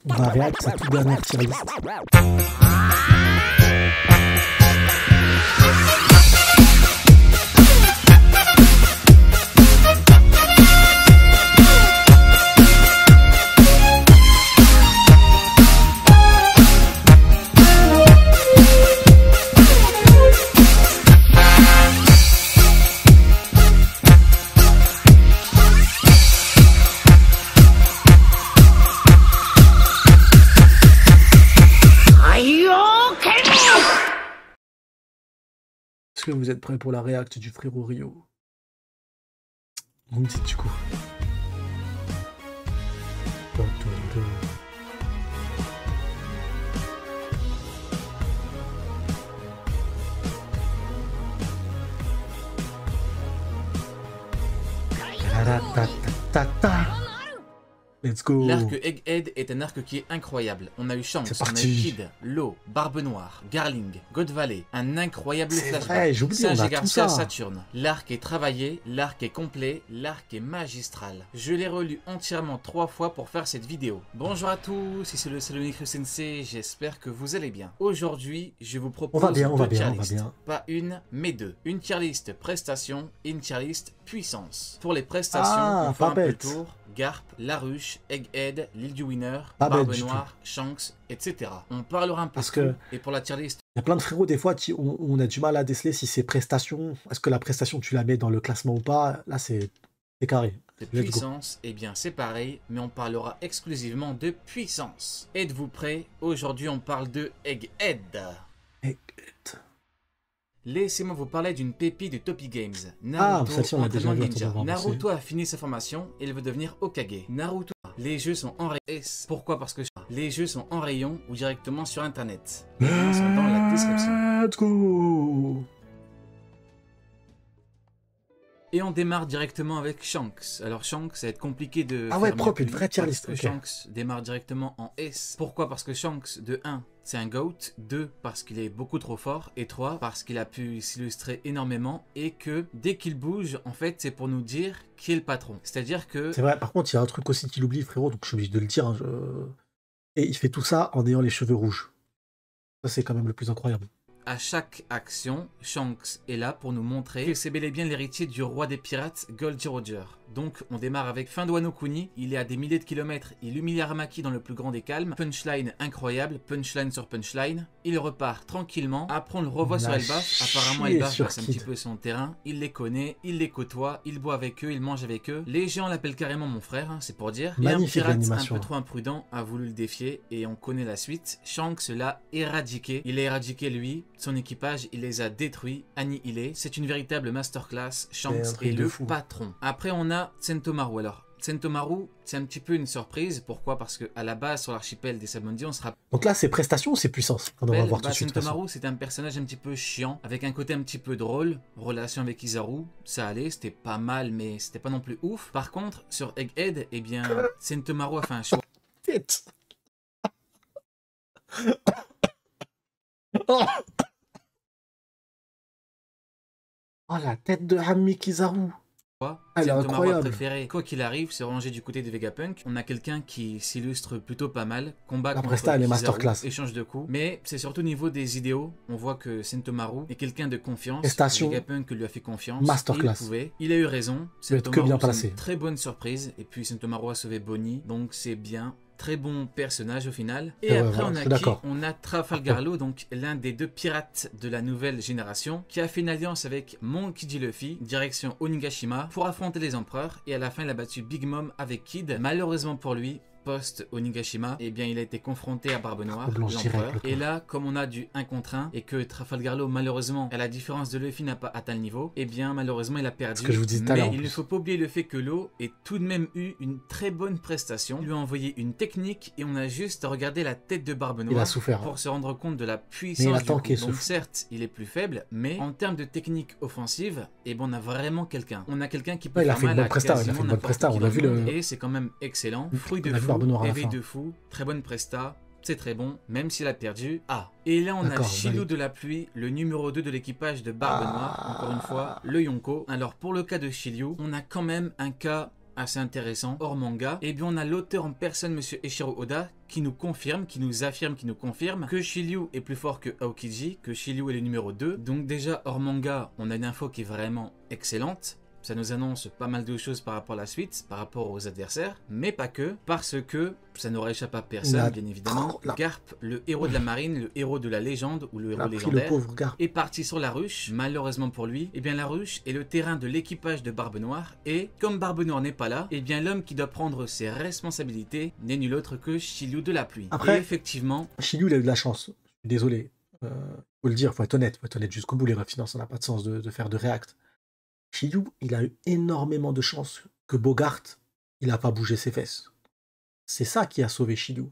On va réagir à toute dernière tier list. Est-ce que vous êtes prêts pour la réact du frérot Rio? Vous me dites du coup. Let's go. L'arc Egghead est un arc qui est incroyable. On a eu Shanks, on a eu Kid, Law, Barbe Noire, Garling, God Valley, un incroyable flashback. Singe et Garcia Saturne. L'arc est travaillé, l'arc est complet, l'arc est magistral. Je l'ai relu entièrement 3 fois pour faire cette vidéo. Bonjour à tous, ici c'est le Salonique Sensei, j'espère que vous allez bien. Aujourd'hui, je vous propose deux tier list. Pas une, mais deux. Une tier list prestation et une tier list puissance. Pour les prestations, on fait un peu le tour. Garp, Laruche, Egghead, l'île du Winner, Barbe Noire, Shanks, etc. On parlera un peu parce que et pour la tier list. Il y a plein de frérots, des fois, on a du mal à déceler si c'est prestation. Est-ce que la prestation, tu la mets dans le classement ou pas? Là, c'est carré. De puissance, eh bien c'est pareil, mais on parlera exclusivement de puissance. Êtes-vous prêts? Aujourd'hui, on parle de Egghead. Laissez-moi vous parler d'une pépite de Topi Games. Naruto, entraînement ninja. Naruto a fini sa formation et il veut devenir Hokage. Naruto, les jeux sont en rayon. Pourquoi? Parce que les jeux sont en rayon ou directement sur internet. Les liens sont dans la description. Let's go. Et on démarre directement avec Shanks. Alors Shanks, ça va être compliqué de Ah ouais, propre, une vraie tier list. Okay. Shanks démarre directement en S. Pourquoi? Parce que Shanks, de 1, c'est un GOAT, 2, parce qu'il est beaucoup trop fort, et 3, parce qu'il a pu s'illustrer énormément, et que dès qu'il bouge, en fait, c'est pour nous dire qui est le patron. C'est-à-dire que... C'est vrai, par contre, il y a un truc aussi qu'il oublie, frérot, donc je suis obligé de le dire. Hein, Et il fait tout ça en ayant les cheveux rouges. Ça, c'est quand même le plus incroyable. À chaque action, Shanks est là pour nous montrer que c'est bel et bien l'héritier du roi des pirates, Goldie Roger. Donc on démarre avec fin de Wano Kuni, il est à des milliers de kilomètres, il humilie Aramaki dans le plus grand des calmes, punchline incroyable, punchline sur punchline, il repart tranquillement, après on le revoit sur Elbaf, apparemment Elbaf passe un petit peu son terrain, il les connaît, il les côtoie, il boit avec eux, il mange avec eux, les gens l'appellent carrément mon frère, hein, c'est pour dire, et un pirate un peu trop imprudent a voulu le défier, et on connaît la suite, Shanks l'a éradiqué, il a éradiqué lui, son équipage, il les a détruits, annihilés, c'est une véritable masterclass, Shanks est le patron. Après on a Sentomaru. Alors, Sentomaru, c'est un petit peu une surprise. Pourquoi? Parce qu'à la base, sur l'archipel des Samondi, on sera... Donc là, c'est prestation ou c'est puissance? On va voir tout de suite. Sentomaru, c'est un personnage un petit peu chiant, avec un côté un petit peu drôle. Relation avec Kizaru, ça allait, c'était pas mal, mais c'était pas non plus ouf. Par contre, sur Egghead, eh bien, Sentomaru a fait un choix. Oh, la tête de Hammi Kizaru. C'est incroyable. Préféré. Quoi qu'il arrive, c'est rangé du côté de Vegapunk. On a quelqu'un qui s'illustre plutôt pas mal. Combat contre Kizaru, masterclass. Échange de coups. Mais c'est surtout au niveau des idéaux. On voit que Sentomaru est quelqu'un de confiance. Vegapunk lui a fait confiance. Masterclass. Il a eu raison. Sentomaru, c'est une très bonne surprise. Et puis Sentomaru a sauvé Bonnie. Donc c'est bien. Très bon personnage au final. Et après on a qui? On a Trafalgar Law, donc l'un des deux pirates de la nouvelle génération, qui a fait une alliance avec Monkey D. Luffy, direction Onigashima, pour affronter les empereurs. Et à la fin il a battu Big Mom avec Kid. Malheureusement pour lui, post-Onigashima, eh bien il a été confronté à Barbe Noire, l'empereur. Et là, comme on a du 1 contre 1, et que Trafalgar Law, malheureusement, à la différence de Luffy, n'a pas atteint le niveau, eh bien malheureusement il a perdu. Mais il ne faut pas oublier le fait que Law ait tout de même eu une très bonne prestation. Il lui a envoyé une technique, et on a juste à regarder la tête de Barbe Noire pour se rendre compte de la puissance du coup. Donc certes, il est plus faible, mais en termes de technique offensive, eh ben, on a vraiment quelqu'un. On a quelqu'un qui peut faire mal à quasiment n'importe qui dans le monde, et c'est quand même excellent. Fruit de fou, éveil de fou, très bonne presta, c'est très bon, même s'il a perdu. Et là on a Shilou de la pluie, le numéro 2 de l'équipage de Barbe Noire, encore une fois, le Yonko. Alors pour le cas de Shilou, on a quand même un cas assez intéressant hors manga, et bien on a l'auteur en personne, monsieur Eiichiro Oda, qui nous confirme, qui nous affirme, qui nous confirme que Shiryu est plus fort que Aokiji, que Shiryu est le numéro 2. Donc déjà hors manga, on a une info qui est vraiment excellente. Ça nous annonce pas mal de choses par rapport à la suite, par rapport aux adversaires, mais pas que, parce que ça n'aurait échappé à personne, bien évidemment. Garp, le héros de la marine, le héros de la légende, ou le héros légendaire, est parti sur la ruche. Malheureusement pour lui, eh bien la ruche est le terrain de l'équipage de Barbe Noire, et comme Barbe Noire n'est pas là, eh bien l'homme qui doit prendre ses responsabilités n'est nul autre que Shiryu de la pluie. Après, et effectivement, Shiryu il a eu de la chance, je suis désolé, faut le dire, faut être honnête jusqu'au bout, les refs, ça n'a pas de sens de faire de react. Shiryu, il a eu énormément de chance que Bogart, il n'a pas bougé ses fesses. C'est ça qui a sauvé Shiryu.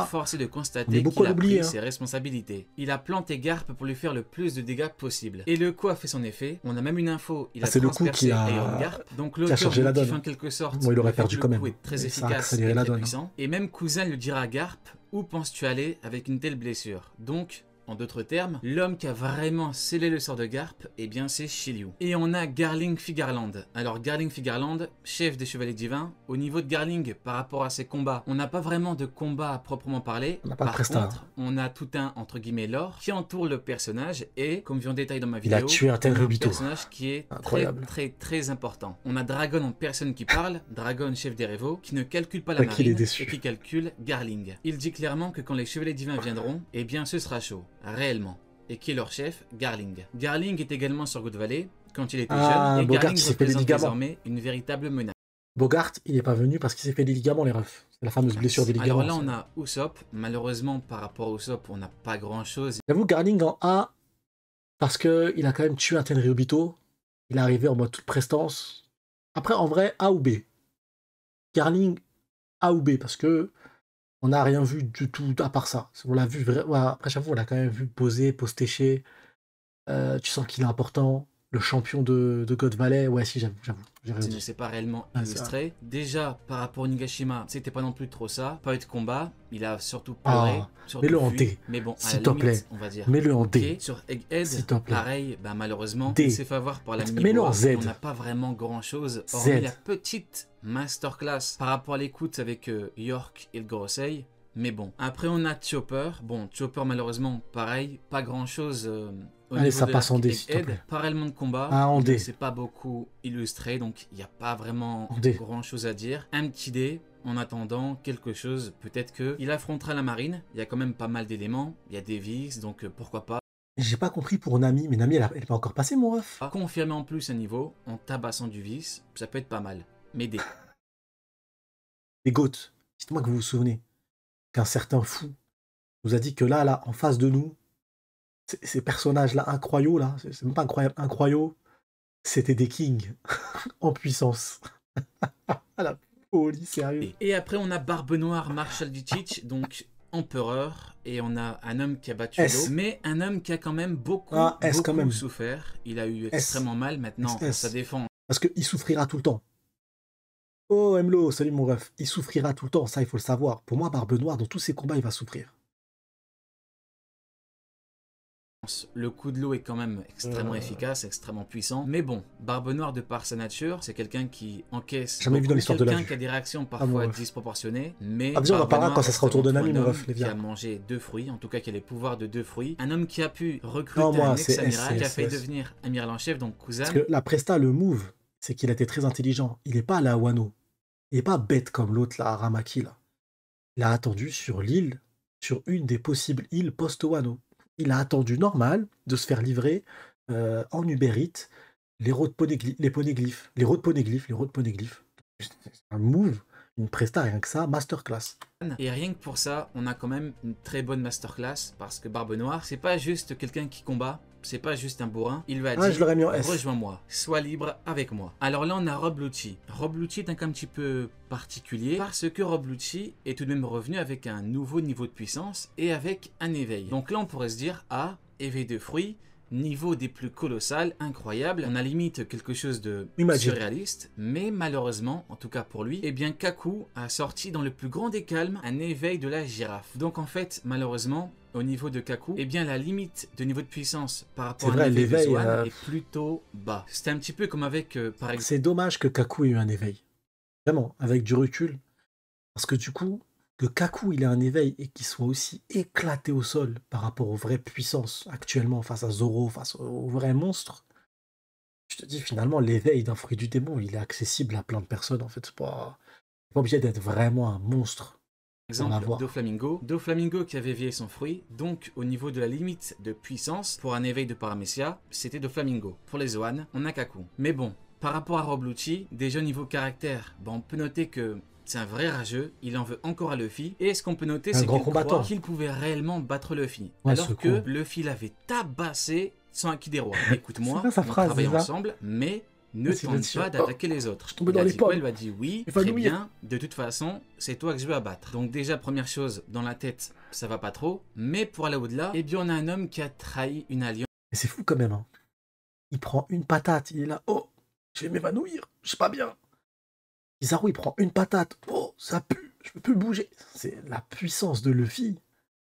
Force est de constater qu'il a pris ses responsabilités. Il a planté Garp pour lui faire le plus de dégâts possible. Et le coup a fait son effet. On a même une info, il a transpercé Iron Garp. Donc l'auteur fait en quelque sorte, il aurait perdu quand même. Est très efficace et très puissant. Et même Cousin le dira à Garp, où penses-tu aller avec une telle blessure? Donc, en d'autres termes, l'homme qui a vraiment scellé le sort de Garp, eh bien c'est Shiryu. Et on a Garling Figarland. Alors Garling Figarland, chef des Chevaliers Divins, au niveau de Garling, par rapport à ses combats, on n'a pas vraiment de combat à proprement parler. On n'a pas par contre, on a tout un, entre guillemets, lore qui entoure le personnage et, comme vu en détail dans ma vidéo, il a tué un personnage qui est très important. On a Dragon en personne qui parle, Dragon chef des Révaux, qui ne calcule pas la marine et qui calcule Garling. Il dit clairement que quand les Chevaliers Divins viendront, eh bien ce sera chaud. Réellement. Et qui est leur chef? Garling. Garling est également sur Good Valley quand il était jeune, et Bogart, Garling représente désormais une véritable menace. Bogart, il n'est pas venu parce qu'il s'est fait des ligaments, les refs. C'est la fameuse blessure des ligaments. Alors là, on a Usopp. Malheureusement, par rapport à Usopp, on n'a pas grand-chose. J'avoue, Garling en A, parce qu'il a quand même tué un Tenryubito. Il est arrivé en mode toute prestance. Après, en vrai, A ou B. Garling, A ou B, parce que on n'a rien vu du tout à part ça. On l'a vu vraiment. Après, j'avoue, on l'a quand même vu poser, post-técher. Tu sens qu'il est important. Le champion de God Valley. Ouais, si, j'avoue. C'est pas réellement illustré. Déjà, par rapport à Nigashima, c'était pas non plus trop ça. Pas eu de combat. Il a surtout pleuré. Mets-le en D. Mais bon, s'il te plaît, on va dire. Mets-le en D. Sur Egghead, pareil, bah, malheureusement, D. il s'est fait avoir par la mini. Mets-le en Z. On n'a pas vraiment grand-chose. Hormis la petite masterclass par rapport à l'écoute avec York et le Gorosei. Mais bon, après on a Chopper. Bon, Chopper malheureusement, pareil, pas grand chose au Allez, niveau ça de passe en D, s'il te plaît. Pas réellement de combat. En D. C'est pas beaucoup illustré, donc il n'y a pas vraiment grand chose à dire. Un petit D. En attendant quelque chose, peut-être qu'il affrontera la marine. Il y a quand même pas mal d'éléments. Il y a des vis, donc pourquoi pas. J'ai pas compris pour Nami, mais Nami, elle n'est pas encore passée, mon ref. Confirmer en plus un niveau, en tabassant du vis, ça peut être pas mal. Mais D. Les Goats, dites-moi que vous vous souvenez qu'un certain fou nous a dit que là, en face de nous, ces personnages-là, incroyaux, là, c'est même pas incroyable, incroyaux, c'était des kings en puissance. La folie, sérieux. Et après, on a Barbe Noire, Marshal Dietrich, donc empereur, et on a un homme qui a battu l'eau, mais un homme qui a quand même beaucoup souffert. Il a eu extrêmement mal. Maintenant, ça défend. Parce qu'il souffrira tout le temps. Oh, Emlo, salut mon ref. Il souffrira tout le temps, ça il faut le savoir. Pour moi, Barbe Noire, dans tous ses combats, il va souffrir. Le coup de l'eau est quand même extrêmement efficace, extrêmement puissant. Mais bon, Barbe Noire, de par sa nature, c'est quelqu'un qui encaisse. Jamais vu dans l'histoire de la vie. Quelqu'un qui a des réactions parfois disproportionnées. Mais déjà, on en parlera quand ça sera autour de Nami, mon ref. Qui a mangé 2 fruits, en tout cas qui a les pouvoirs de 2 fruits. Un homme qui a pu recruter un ex-amiral, qui a failli devenir amiral en chef, donc cousin. Parce que la presta, le move, c'est qu'il a été très intelligent. Il n'est pas allé à Wano. Il n'est pas bête comme l'autre, là, Aramaki, là. Il a attendu sur l'île, sur une des possibles îles post-Wano. Il a attendu normal de se faire livrer en Uber Eats les poneglyphes. C'est un move, une presta, rien que ça, masterclass. Et rien que pour ça, on a quand même une très bonne masterclass, parce que Barbe Noire, c'est pas juste quelqu'un qui combat, c'est pas juste un bourrin, il va dire rejoins-moi, sois libre avec moi. Alors là on a Rob Lucci. Rob Lucci est un cas un petit peu particulier, parce que Rob Lucci est tout de même revenu avec un nouveau niveau de puissance et avec un éveil. Donc là on pourrait se dire, éveil de fruits, niveau des plus colossales, incroyable. On a limite quelque chose de surréaliste, mais malheureusement, en tout cas pour lui, eh bien Kaku a sorti dans le plus grand des calmes un éveil de la girafe. Donc en fait, malheureusement, au niveau de Kaku, eh bien la limite de niveau de puissance par rapport à l'éveil de Zoan est plutôt bas. C'est un petit peu comme avec, par exemple... C'est dommage que Kaku ait eu un éveil. Vraiment, avec du recul. Parce que du coup, que Kaku il ait un éveil et qu'il soit aussi éclaté au sol par rapport aux vraies puissances actuellement face à Zoro, face aux vrais monstres, je te dis finalement l'éveil d'un fruit du démon, il est accessible à plein de personnes en fait. C'est pas obligé d'être vraiment un monstre pour Exemple, l'avoir. Doflamingo. Doflamingo qui avait éveillé son fruit, donc au niveau de la limite de puissance, pour un éveil de Paramecia, c'était Doflamingo. Pour les Zoan, on a Kaku. Mais bon, par rapport à Rob Lucci, déjà au niveau caractère, on peut noter que c'est un vrai rageux, il en veut encore à Luffy. Et ce qu'on peut noter, c'est qu'il croit qu'il pouvait réellement battre Luffy. Ouais, alors que Luffy l'avait tabassé sans acquis des rois. Écoute-moi, on travaille ensemble, mais ne tente pas d'attaquer les autres. Je dans les pommes. Elle lui a dit oui, très bien, de toute façon, c'est toi que je veux abattre. Donc déjà, première chose, dans la tête, ça va pas trop. Mais pour aller au-delà, eh bien on a un homme qui a trahi une alliance. Mais c'est fou quand même. Hein. Il prend une patate, il est là, oh, je vais m'évanouir, je sais pas bien. Kizaru, il prend une patate. Oh, ça pue. Je peux plus bouger. C'est la puissance de Luffy.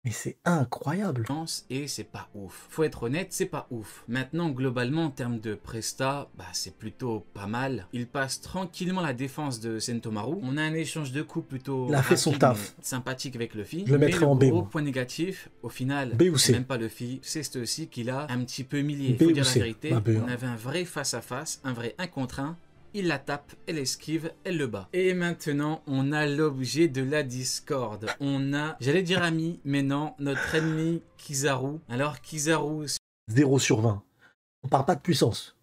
Mais c'est incroyable. Et c'est pas ouf. Faut être honnête, c'est pas ouf. Maintenant, globalement, en termes de presta, c'est plutôt pas mal. Il passe tranquillement la défense de Sentomaru. On a un échange de coups plutôt il a fait son taf. Sympathique avec Luffy. Je le mettrai en B. Gros point négatif, au final, c'est même pas Luffy, c'est aussi qu'il a un petit peu humilié. Faut dire la vérité, on avait un vrai face-à-face, un vrai 1 contre 1. Il la tape, elle esquive, elle le bat. Et maintenant, on a l'objet de la discorde. On a, j'allais dire ami, mais non, notre ennemi Kizaru. Alors Kizaru... 0 sur 20. On parle pas de puissance.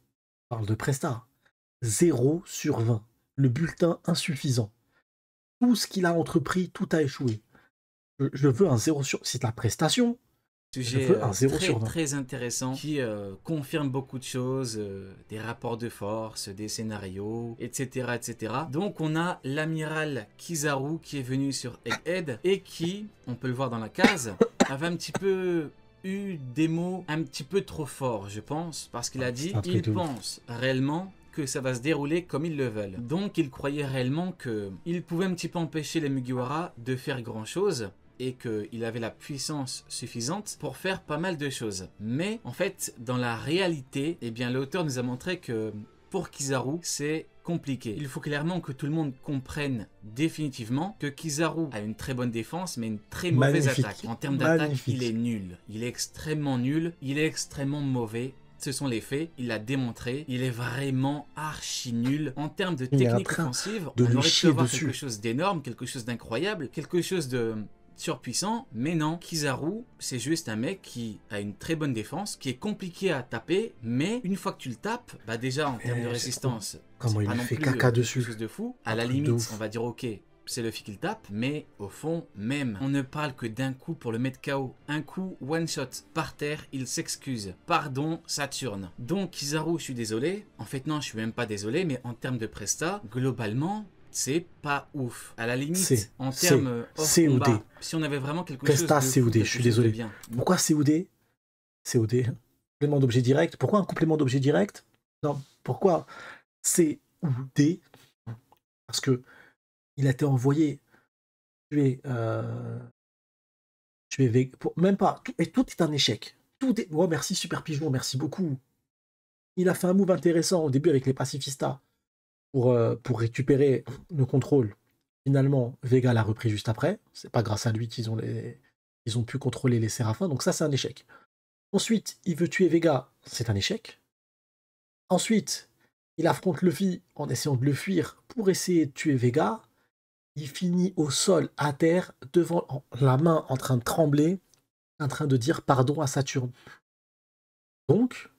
On parle de presta. 0 sur 20. Le bulletin insuffisant. Tout ce qu'il a entrepris, tout a échoué. Je veux un 0 sur... C'est de la prestation. Sujet très intéressant qui confirme beaucoup de choses, des rapports de force, des scénarios, etc., etc. Donc on a l'amiral Kizaru qui est venu sur Egghead et qui, on peut le voir dans la case, avait un petit peu eu des mots un petit peu trop forts, je pense, parce qu'il a dit « il pense réellement » que ça va se dérouler comme ils le veulent. Donc il croyait réellement qu'il pouvait un petit peu empêcher les Mugiwara de faire grand chose et qu'il avait la puissance suffisante pour faire pas mal de choses. Mais en fait, dans la réalité, eh bien l'auteur nous a montré que pour Kizaru, c'est compliqué. Il faut clairement que tout le monde comprenne définitivement que Kizaru a une très bonne défense, mais une très mauvaise attaque. En termes d'attaque, il est nul. Il est extrêmement nul, il est extrêmement mauvais. Ce sont les faits, il l'a démontré, il est vraiment archi nul. En termes de technique offensive, on aurait pu avoir quelque chose d'énorme, quelque chose d'incroyable, quelque chose de surpuissant, mais non, Kizaru, c'est juste un mec qui a une très bonne défense, qui est compliqué à taper, mais une fois que tu le tapes, déjà en termes de résistance, comment il fait caca dessus, quelque chose de fou. À la limite, on va dire ok, c'est Luffy qui le tape, mais au fond, même, on ne parle que d'un coup pour le mettre KO. Un coup, one shot, par terre, il s'excuse. Pardon, Saturne. Donc Kizaru, je suis désolé. En fait non, je suis même pas désolé, mais en termes de presta, globalement, c'est pas ouf. À la limite, en termes COD, si on avait vraiment quelque Presta, chose de COD, je suis désolé. Bien. Pourquoi COD? COD, complément d'objet direct. Pourquoi un complément d'objet direct? Non, pourquoi COD? Parce que il a été envoyé tuer même pas, et tout est un échec. Tout est... Oh, merci Super Pigeon, merci beaucoup. Il a fait un move intéressant au début avec les pacifistas pour récupérer le contrôle. Finalement, Vega l'a repris juste après. C'est pas grâce à lui qu'ils ont pu contrôler les Séraphins, donc ça c'est un échec. Ensuite, il veut tuer Vega, c'est un échec. Ensuite, il affronte Luffy en essayant de le fuir pour essayer de tuer Vega. Il finit au sol, à terre, devant la main en train de trembler, en train de dire pardon à Saturne. Donc,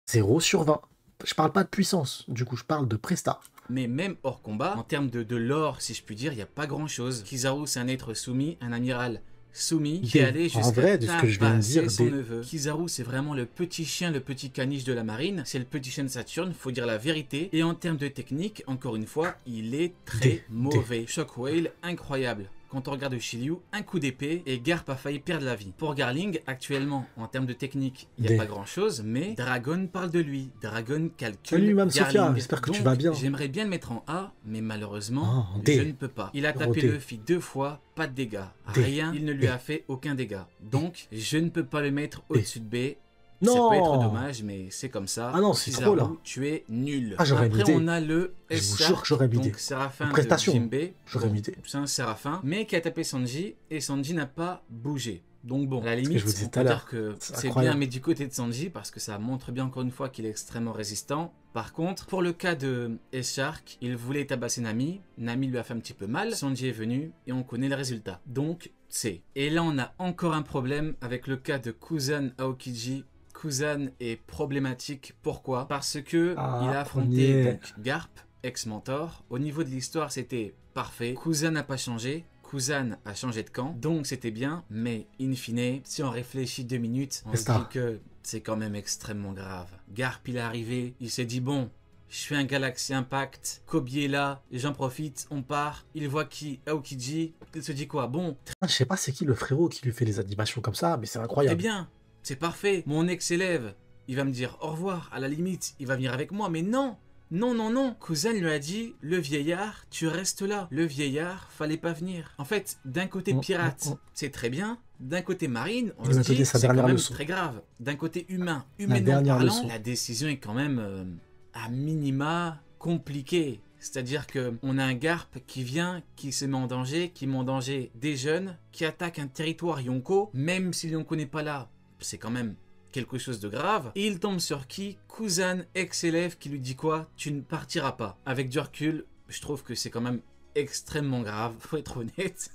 0 sur 20. Je parle pas de puissance, du coup je parle de presta. Mais même hors combat, en termes de lore, si je puis dire, il n'y a pas grand chose. Kizaru, c'est un être soumis, un amiral soumis, qui est allé jusqu'à tabasser son neveu. Kizaru, c'est vraiment le petit chien, le petit caniche de la marine. C'est le petit chien de Saturne, faut dire la vérité. Et en termes de technique, encore une fois, il est très mauvais. Shockwave, incroyable. Quand on regarde Shiryu, un coup d'épée et Garp a failli perdre la vie. Pour Garling, actuellement, en termes de technique, il n'y a pas grand chose, mais Dragon parle de lui. Dragon calcule. Salut, Mme Sophia, j'espère que tu vas bien. J'aimerais bien le mettre en A, mais malheureusement, je ne peux pas. Il a tapé Luffy 2 fois, pas de dégâts. Rien, il ne lui a fait aucun dégât. Donc, je ne peux pas le mettre au-dessus de B. Ça peut être dommage, mais c'est comme ça. Ah non, c'est trop là. Tu es nul. Ah, j'aurais Après, midé. on a le Je vous jure que j'aurais midé. donc Séraphin prestation, de Jinbei. J'aurais midé. C'est un Séraphin, mais qui a tapé Sanji, et Sanji n'a pas bougé. Donc bon, à la limite, je vous disais on peut dire que c'est bien, incroyable. mais du côté de Sanji, parce que ça montre bien encore une fois qu'il est extrêmement résistant. Par contre, pour le cas de S-Shark, il voulait tabasser Nami, Nami lui a fait un petit peu mal, Sanji est venu, et on connaît le résultat. Donc, c'est. Et là, on a encore un problème avec le cas de Kuzan Aokiji. Kuzan est problématique, pourquoi? Parce que il a affronté donc, Garp, ex-mentor. Au niveau de l'histoire, c'était parfait. Kuzan n'a pas changé. Kuzan a changé de camp, donc c'était bien, mais in fine, si on réfléchit 2 minutes, on se dit que c'est quand même extrêmement grave. Garp, il est arrivé, il s'est dit bon, je fais un Galaxy Impact, Kobe est là, j'en profite, on part, il voit qui? Aokiji, il se dit quoi? Bon. Je sais pas c'est qui le frérot qui lui fait les animations comme ça, mais c'est incroyable. Eh bien, c'est parfait, mon ex-élève, il va me dire au revoir, à la limite, il va venir avec moi, mais non! Non, non, non, Kuzan lui a dit, le vieillard, tu restes là. Le vieillard, fallait pas venir. En fait, d'un côté pirate, c'est très bien. D'un côté marine, on se dit, c'est quand même très grave. D'un côté humain, humainement parlant, la décision est quand même, à minima, compliquée. C'est-à-dire qu'on a un Garp qui vient, qui se met en danger, qui met en danger des jeunes, qui attaque un territoire Yonko, même si Yonko n'est pas là, c'est quand même quelque chose de grave, et il tombe sur qui? Kuzan, ex-élève, qui lui dit quoi? Tu ne partiras pas. Avec du recul, je trouve que c'est quand même extrêmement grave, faut être honnête.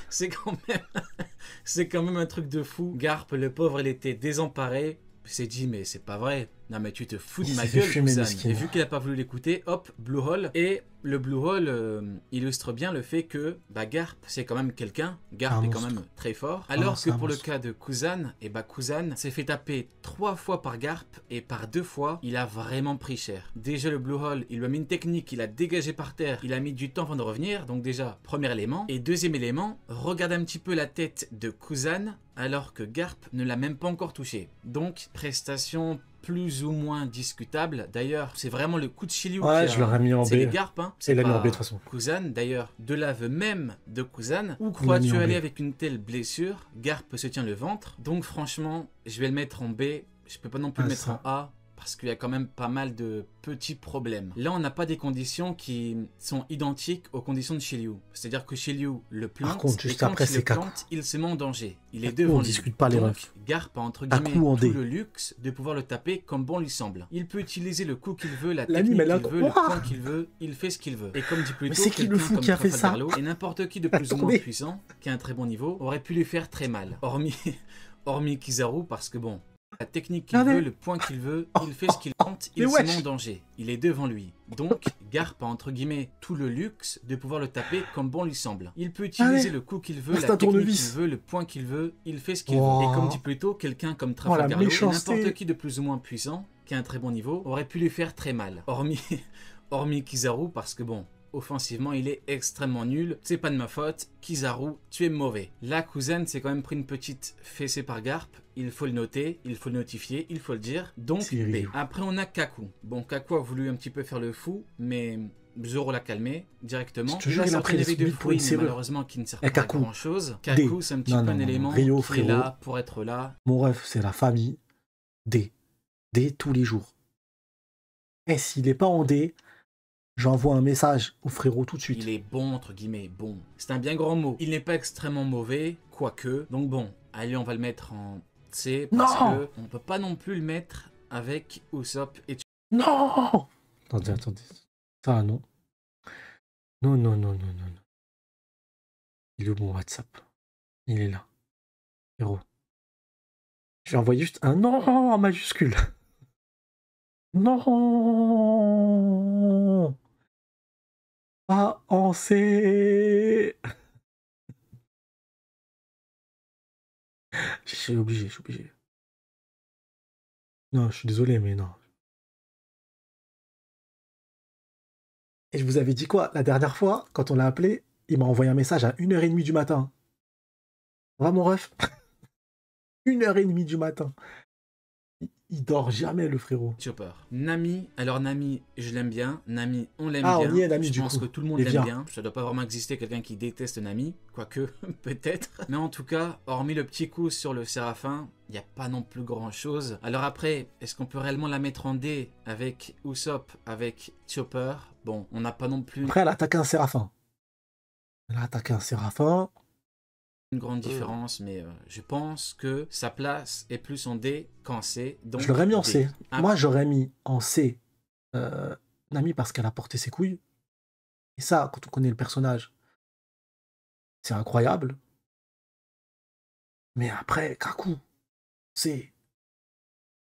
c'est quand même un truc de fou. Garp, le pauvre, il était désemparé, il s'est dit mais c'est pas vrai. Non mais tu te fous de ma gueule, Kuzan. Et vu qu'il a pas voulu l'écouter, hop, Blue Hole. Et le Blue Hole illustre bien le fait que Garp, c'est quand même quelqu'un. Garp est quand même très fort. Alors que pour le cas de Kuzan, et Kuzan s'est fait taper 3 fois par Garp et par 2 fois, il a vraiment pris cher. Déjà le Blue Hole, il lui a mis une technique, il a dégagé par terre, il a mis du temps avant de revenir. Donc déjà, premier élément. Et deuxième élément, regarde un petit peu la tête de Kuzan alors que Garp ne l'a même pas encore touché. Donc, prestation plus ou moins discutable. D'ailleurs, c'est vraiment le coup de Shiryu. Ouais, je l'aurais mis en B. C'est les Garp, hein. C'est la mis en B de toute façon. Kuzan, d'ailleurs, de l'aveu même de Kuzan. Où crois-tu aller avec une telle blessure? Garp se tient le ventre. Donc franchement, je vais le mettre en B. Je peux pas non plus le mettre en A. Parce qu'il y a quand même pas mal de petits problèmes. Là, on n'a pas des conditions qui sont identiques aux conditions de Shiryu. C'est-à-dire que Shiryu le plante, par contre, juste et quand après, il le plante, il se met en danger. Il est devant on lui. discute pas les refs. Garp a entre guillemets tout le luxe de pouvoir le taper comme bon lui semble. Il peut utiliser le coup qu'il veut, la technique qu'il veut, le point qu'il veut, il fait ce qu'il veut. Et comme dit plus tôt, c'est qui le fou qui a fait ça? Et n'importe qui de plus ou moins puissant, qui a un très bon niveau, aurait pu lui faire très mal. Hormis Kizaru, parce que bon, la technique qu'il veut, le point qu'il veut, il fait ce qu'il tente, il se met en danger. Il est devant lui. Donc, Garp a entre guillemets tout le luxe de pouvoir le taper comme bon lui semble. Il peut utiliser le coup qu'il veut, la technique qu'il veut, le point qu'il veut, il fait ce qu'il veut. Et comme dit plus tôt, quelqu'un comme Trafalgar Law, n'importe qui de plus ou moins puissant, qui a un très bon niveau, aurait pu lui faire très mal. Hormis Kizaru, parce que bon, offensivement, il est extrêmement nul. C'est pas de ma faute. Kizaru, tu es mauvais. Là, Kuzan s'est quand même pris une petite fessée par Garp. Il faut le noter, il faut le notifier, il faut le dire. Donc, B. Après, on a Kaku. Bon, Kaku a voulu un petit peu faire le fou, mais Zoro l'a calmé directement. Toujours il a pris les de fruits, malheureusement, qui ne sert pas à grand chose. Kaku, c'est un petit peu un élément qui est là pour être là. Mon ref, c'est la famille. D. D tous les jours. Et s'il n'est pas en D, j'envoie un message au frérot tout de suite. Il est bon, entre guillemets, bon. C'est un bien grand mot. Il n'est pas extrêmement mauvais, quoique. Donc bon, allez, on va le mettre en C, parce que on peut pas non plus le mettre avec Usopp et... Non. Attendez. Ça, non. Non. Il est où mon WhatsApp? Il est là. Frérot. Je vais envoyer juste un non en majuscule. Non. Pas en C. Je suis obligé. Non, je suis désolé, mais non. Et je vous avais dit quoi? La dernière fois, quand on l'a appelé, il m'a envoyé un message à 1h30 du matin. Va mon ref? 1h30 du matin. il dort jamais, le frérot. Chopper. Nami, alors Nami, je l'aime bien. Nami, on l'aime bien. On y est, Nami, je pense que tout le monde l'aime bien. Ça doit pas vraiment exister quelqu'un qui déteste Nami, quoique, peut-être. Mais en tout cas, hormis le petit coup sur le Séraphin, il n'y a pas non plus grand chose. Alors après, est-ce qu'on peut réellement la mettre en D avec Usopp, avec Chopper? Bon, on n'a pas non plus... Après, elle a attaqué un Séraphin. Une grande différence, mais je pense que sa place est plus en D qu'en C. Donc je l'aurais mis en C. Ah. Moi, j'aurais mis en C Nami parce qu'elle a porté ses couilles. Et ça, quand on connaît le personnage, c'est incroyable. Mais après, Kaku, c'est...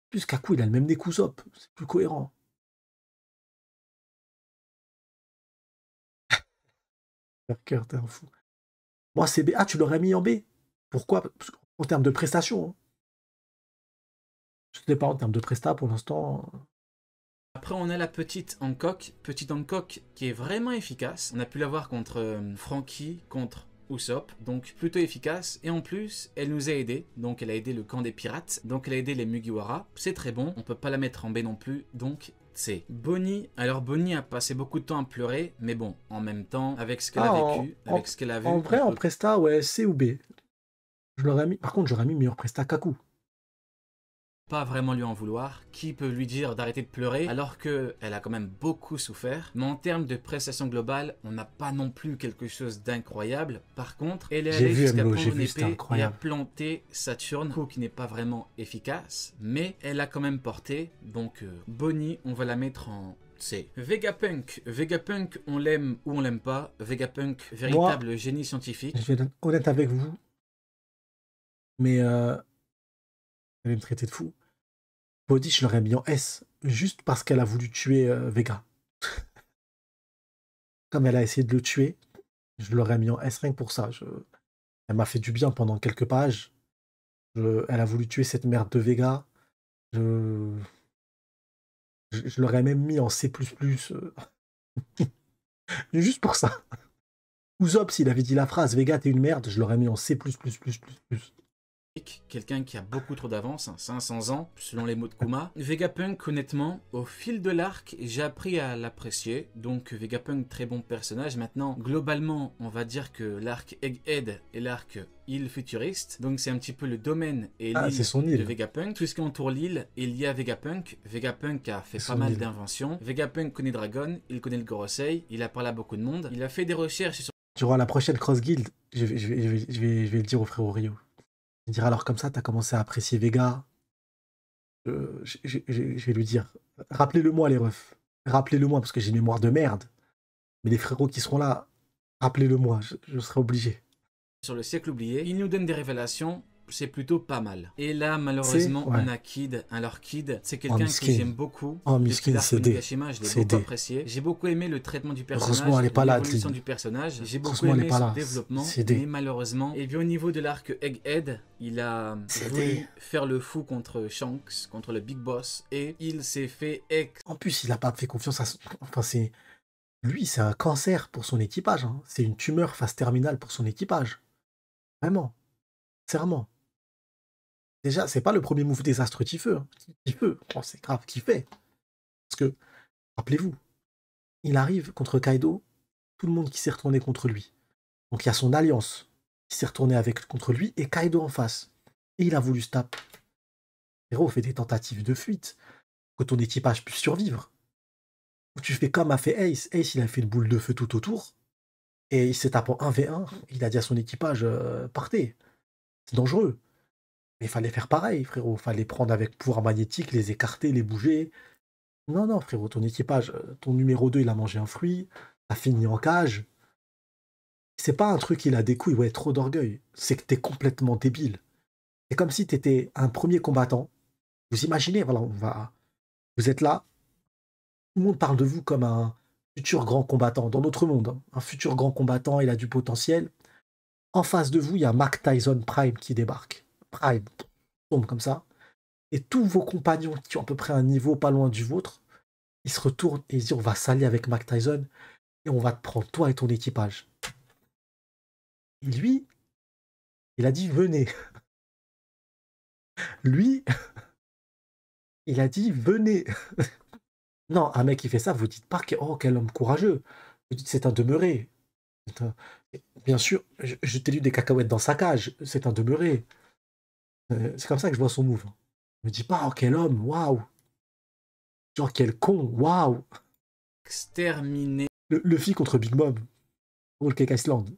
Plus Kaku, il a le même nez qu'Usopp. C'est plus cohérent. Cœur, t'es un fou. Moi, c'est B. Ah, tu l'aurais mis en B. Pourquoi? En termes de prestations. Hein. Je ne sais pas, en termes de prestat, pour l'instant... Après, on a la petite Hancock qui est vraiment efficace. On a pu la voir contre Franky, contre Usopp, donc plutôt efficace. Et en plus, elle nous a aidé. Donc, elle a aidé le camp des pirates. Donc, elle a aidé les Mugiwara. C'est très bon. On peut pas la mettre en B non plus. Donc, C. Bonnie. Alors, Bonnie a passé beaucoup de temps à pleurer. Mais bon, en même temps, avec ce qu'elle a vécu, avec ce qu'elle a vu... En vrai, en presta, ouais, C ou B. Je l'aurais mis... Par contre, j'aurais mis meilleur presta Kaku. Pas vraiment lui en vouloir, qui peut lui dire d'arrêter de pleurer alors qu'elle a quand même beaucoup souffert. Mais en termes de prestation globale, on n'a pas non plus quelque chose d'incroyable. Par contre, elle est allée jusqu'à prendre une épée et a planté Saturne, coup qui n'est pas vraiment efficace, mais elle a quand même porté. Donc Bonnie, on va la mettre en C. Vegapunk, on l'aime ou on l'aime pas. Vegapunk, véritable génie scientifique. Je vais être honnête avec vous, mais elle me traiter de fou. Body, je l'aurais mis en S, juste parce qu'elle a voulu tuer Vega. Comme elle a essayé de le tuer, je l'aurais mis en S rien que pour ça. Elle m'a fait du bien pendant quelques pages. Elle a voulu tuer cette merde de Vega. Je l'aurais même mis en C++. Juste pour ça. Usopp, s'il avait dit la phrase Vega, t'es une merde, je l'aurais mis en C++. Quelqu'un qui a beaucoup trop d'avance, 500 ans, selon les mots de Kuma. Vegapunk, honnêtement, au fil de l'arc, j'ai appris à l'apprécier. Donc Vegapunk, très bon personnage. Maintenant, globalement, on va dire que l'arc Egghead est l'arc île futuriste. Donc c'est un petit peu le domaine et l'île de Vegapunk. Tout ce qui entoure l'île est lié à Vegapunk. Vegapunk a fait pas mal d'inventions. Vegapunk connaît Dragon, il connaît le Gorosei, il a parlé à beaucoup de monde. Il a fait des recherches sur... Durant la prochaine Cross Guild, je vais le dire au frérot Rio. Je dirais alors comme ça, t'as commencé à apprécier Vega. Je vais lui dire, rappelez-le-moi les refs. Rappelez-le-moi parce que j'ai une mémoire de merde. Mais les frérots qui seront là, rappelez-le-moi, je serai obligé. Sur le siècle oublié, il nous donne des révélations, c'est plutôt pas mal. Et là, malheureusement, on a Kid. Alors Kid, c'est quelqu'un que j'aime beaucoup. Oh, Miskin, c'est D. Je l'ai beaucoup apprécié. J'ai beaucoup aimé le traitement du personnage, l'évolution du personnage. J'ai beaucoup aimé son développement, mais malheureusement. Et bien au niveau de l'arc Egghead, il a voulu faire le fou contre Shanks, contre le Big Boss, et il s'est fait En plus, il n'a pas fait confiance à son... Enfin, c'est... Lui, c'est un cancer pour son équipage. Hein. C'est une tumeur phase terminale pour son équipage. Vraiment. Sincèrement. Déjà, c'est pas le premier move désastreux qu'il fait. Hein. Oh, c'est grave qu'il fait. Parce que, rappelez-vous, il arrive contre Kaido, tout le monde qui s'est retourné contre lui. Donc il y a son alliance qui s'est retournée contre lui et Kaido en face. Et il a voulu se taper. Héros fait des tentatives de fuite que ton équipage puisse survivre. Tu fais comme a fait Ace. Ace, il a fait une boule de feu tout autour. Et il s'est tapé en 1v1. Il a dit à son équipage, partez. C'est dangereux. Mais il fallait faire pareil, frérot. Il fallait prendre avec pouvoir magnétique, les écarter, les bouger. Non, non, frérot, ton équipage, ton numéro 2, il a mangé un fruit. T'as fini en cage. C'est pas un truc, il a des couilles, ouais, trop d'orgueil. C'est que t'es complètement débile. C'est comme si t'étais un premier combattant. Vous imaginez, voilà, vous êtes là. Tout le monde parle de vous comme un futur grand combattant dans notre monde. Hein. Un futur grand combattant, il a du potentiel. En face de vous, il y a Mike Tyson Prime qui débarque. Prime tombe comme ça. Et tous vos compagnons qui ont à peu près un niveau pas loin du vôtre, ils se retournent et ils disent on va s'allier avec Mike Tyson et on va te prendre toi et ton équipage. Et lui, il a dit venez. Lui, Il a dit, venez. Non, un mec qui fait ça, vous dites pas que, oh, quel homme courageux. Vous dites, c'est un demeuré. Bien sûr, je t'ai lu des cacahuètes dans sa cage, c'est un demeuré. C'est comme ça que je vois son move. Je me dis pas, oh, quel homme, waouh. Genre, quel con, waouh. Exterminé. Le Luffy contre Big Mom, Whole Cake Island,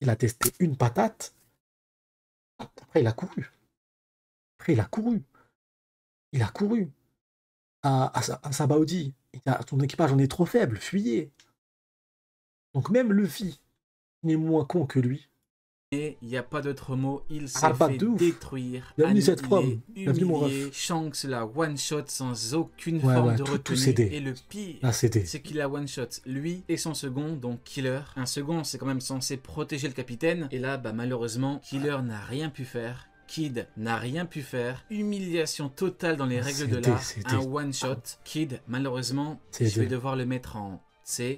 il a testé une patate. Après, il a couru. Il a couru. À Sabaody. Ton équipage en est trop faible, fuyez. Donc même Luffy, il est moins con que lui. Et il n'y a pas d'autre mot, il s'est fait détruire, annihilé, humilié. Shanks la one-shot sans aucune forme de retenue. Et le pire, c'est qu'il a one-shot lui et son second, donc Killer. Un second, c'est quand même censé protéger le capitaine. Et là, bah, malheureusement, Killer n'a rien pu faire. Kid n'a rien pu faire. Humiliation totale dans les règles de l'art. Un one-shot. Kid, malheureusement, je vais devoir le mettre en... C'est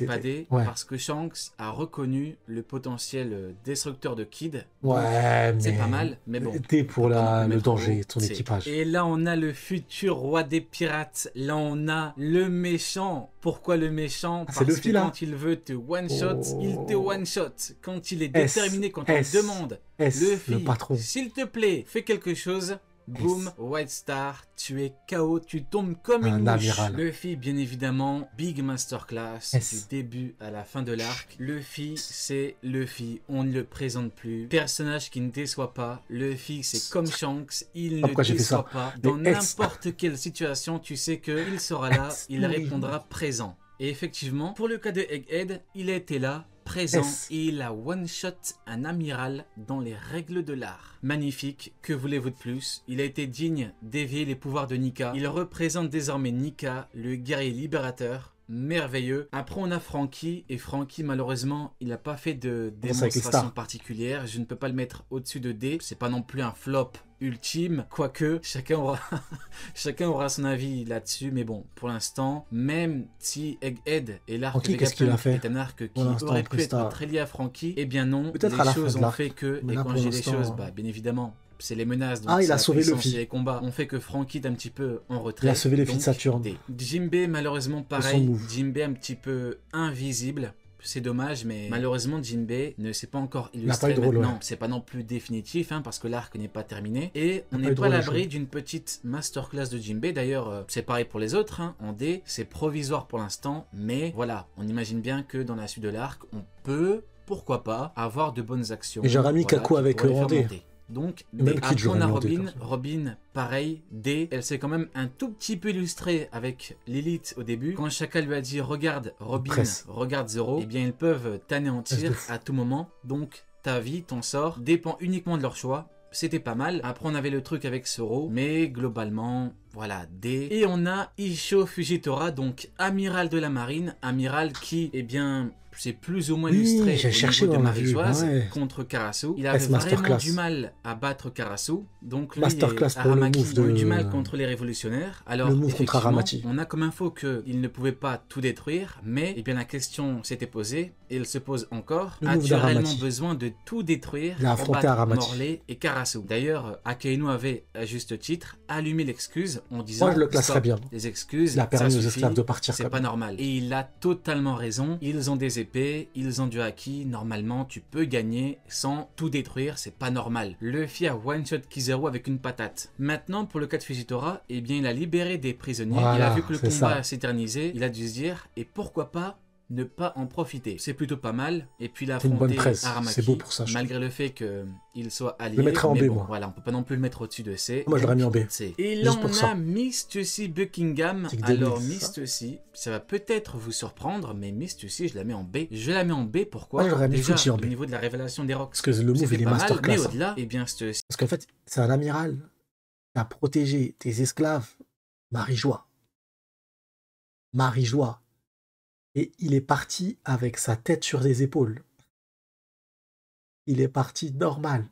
épadé parce que Shanks a reconnu le potentiel destructeur de Kid. Ouais, mais... C'est pas mal, mais bon. T'es pour le danger de ton équipage. Et là, on a le futur roi des pirates. Là, on a le méchant. Pourquoi le méchant? Parce que quand il veut te one-shot, il te one-shot. Quand il est déterminé, quand on demande, Luffy, s'il te plaît, fais quelque chose... Boom, White Star, tu es KO, tu tombes comme une mouche. Luffy, bien évidemment, big masterclass du début à la fin de l'arc. Luffy, c'est Luffy, on ne le présente plus. Personnage qui ne déçoit pas. Luffy, c'est comme Shanks, il ne déçoit pas. Dans n'importe quelle situation, tu sais qu'il sera là, il répondra présent. Et effectivement, pour le cas de Egghead, il a été là, présent, et il a one-shot un amiral dans les règles de l'art. Magnifique, que voulez-vous de plus? Il a été digne d'éveiller les pouvoirs de Nika. Il représente désormais Nika, le guerrier libérateur. Merveilleux. Après on a Franky, et Franky malheureusement il n'a pas fait de démonstration particulière. Je ne peux pas le mettre au-dessus de D. C'est pas non plus un flop ultime, quoique chacun aura son avis là-dessus, mais bon, pour l'instant, même si Egghead et l'arc est un arc qui aurait pu être très lié à Franky, eh bien non, les choses ont fait que, et quand je dis les choses, bah bien évidemment, c'est les menaces, donc il a sauvé Luffy. Les combats ont fait que Franky est un petit peu en retrait. Il a sauvé les filles de Saturne. Jinbei, malheureusement, pareil. Jinbei un petit peu invisible. C'est dommage, mais malheureusement, Jinbei ne s'est pas encore illustré. Maintenant, c'est pas non plus définitif, hein, parce que l'arc n'est pas terminé. Et on n'est pas à l'abri d'une petite masterclass de Jinbei. D'ailleurs, c'est pareil pour les autres. Hein. En D, c'est provisoire pour l'instant. Mais voilà, on imagine bien que dans la suite de l'arc, on peut, pourquoi pas, avoir de bonnes actions. Et j'aurais mis Kaku avec Rondé. Donc, après on a Robin, pareil, D, elle s'est quand même un tout petit peu illustrée avec Lilith au début. Quand Shaka lui a dit, regarde Robin, regarde Zoro, eh bien ils peuvent t'anéantir à tout moment. Donc, ta vie, ton sort, dépend uniquement de leur choix. C'était pas mal. Après, on avait le truc avec Zoro, mais globalement, voilà, D. Et on a Isho Fujitora, donc amiral de la marine, amiral qui, eh bien... c'est plus ou moins illustré au niveau de Marie-Joise contre Karasu. Il avait vraiment du mal à battre Karasu. Donc lui et Aramaki ont eu du mal contre les révolutionnaires. Alors effectivement, on a comme info qu'il ne pouvait pas tout détruire, mais eh bien, la question s'était posée, et elle se pose encore. As-tu réellement besoin de tout détruire pour battre Morley et Karasu? D'ailleurs, Akainu avait, à juste titre, allumé l'excuse en disant moi je le classerais bien. Les excuses, il a permis aux esclaves de partir. C'est pas normal. Et il a totalement raison. Ils ont des épées, ils ont du haki, normalement tu peux gagner sans tout détruire, c'est pas normal. Luffy a one-shot Kizaru avec une patate. Maintenant pour le cas de Fujitora, eh bien il a libéré des prisonniers, il a vu que le combat s'éternisait, il a dû se dire, et pourquoi pas ne pas en profiter. C'est plutôt pas mal. Et puis il a affronté Aramaki, c'est beau pour ça, malgré le fait qu'il soit allié. Je le mettrais en B, bon, moi. Voilà, on peut pas non plus le mettre au-dessus de C. Moi je l'aurais mis en B. Et là on a Mr. C Buckingham. Alors Mr. C, ça va peut-être vous surprendre, mais Mr. C je la mets en B. Je la mets en B, pourquoi? Moi j'aurais mis Fuji en B. Au niveau de la révélation des rocks. Parce que le move il est masterclass. Mais au-delà, eh bien parce qu'en fait, c'est un amiral qui a protégé tes esclaves. Marie-Joie. Marie-Joie. Et il est parti avec sa tête sur les épaules. Il est parti normal.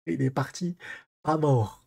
Il est parti pas mort.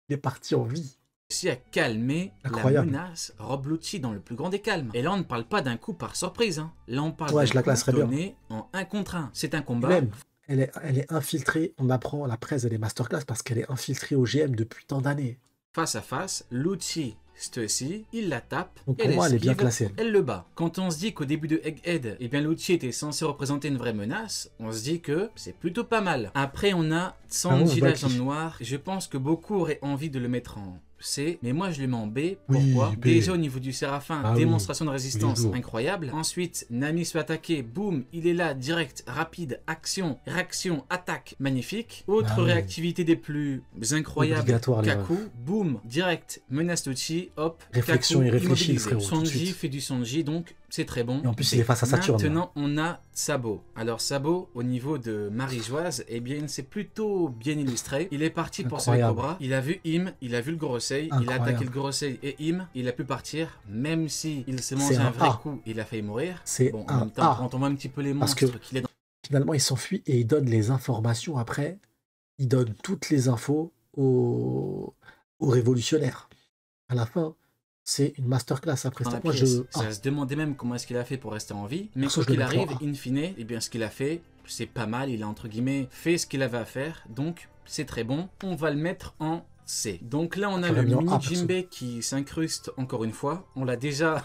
Il est parti en vie. Aussi à calmer la menace Rob Lucci dans le plus grand des calmes. Et là, on ne parle pas d'un coup par surprise. Hein. Là, on parle d'un coup donné en 1 contre 1. C'est un combat. Même, elle est infiltrée. On apprend, la presse, elle est masterclass parce qu'elle est infiltrée au GM depuis tant d'années. face à face, Lucci Stussy, il la tape, donc pour moi, elle est bien classée. Elle le bat. Quand on se dit qu'au début de Egghead, eh bien Lucci était censé représenter une vraie menace, on se dit que c'est plutôt pas mal. Après, on a Sanji l'agent noir. Je pense que beaucoup auraient envie de le mettre en C, mais moi je le mets en B. Pourquoi? Oui, B. Déjà au niveau du Séraphin, démonstration de résistance incroyable. Ensuite, Nami se fait attaquer, boum, il est là, direct, rapide, action, réaction, attaque, magnifique. Autre réactivité des plus incroyables, Kaku, boum, direct, menace Lucci, hop, réflexion Kaku, irréfléchie, frérot. Sanji fait du Sanji, donc c'est très bon. Et en plus, il est face à Saturne. Maintenant, on a Sabo. Alors Sabo, au niveau de Marie-Joise, eh bien, c'est plutôt bien illustré. Il est parti pour sauver Cobra. Il a vu Im, il a vu le Gorosei, il a attaqué le Gorosei et Im, il a pu partir, même si il s'est mangé un vrai coup, il a failli mourir. Bon, en même temps, quand on voit un petit peu les monstres qu'il est dans... Finalement, il s'enfuit et il donne les informations après. Il donne toutes les infos aux révolutionnaires. À la fin, c'est une masterclass après ça. Ça se demandait même comment est-ce qu'il a fait pour rester en vie. Mais quoi qu'il arrive, in fine, eh bien, ce qu'il a fait, c'est pas mal. Il a, entre guillemets, fait ce qu'il avait à faire. Donc, c'est très bon. On va le mettre en C. Donc là, on a le mini Jinbei qui s'incruste encore une fois. On l'a déjà...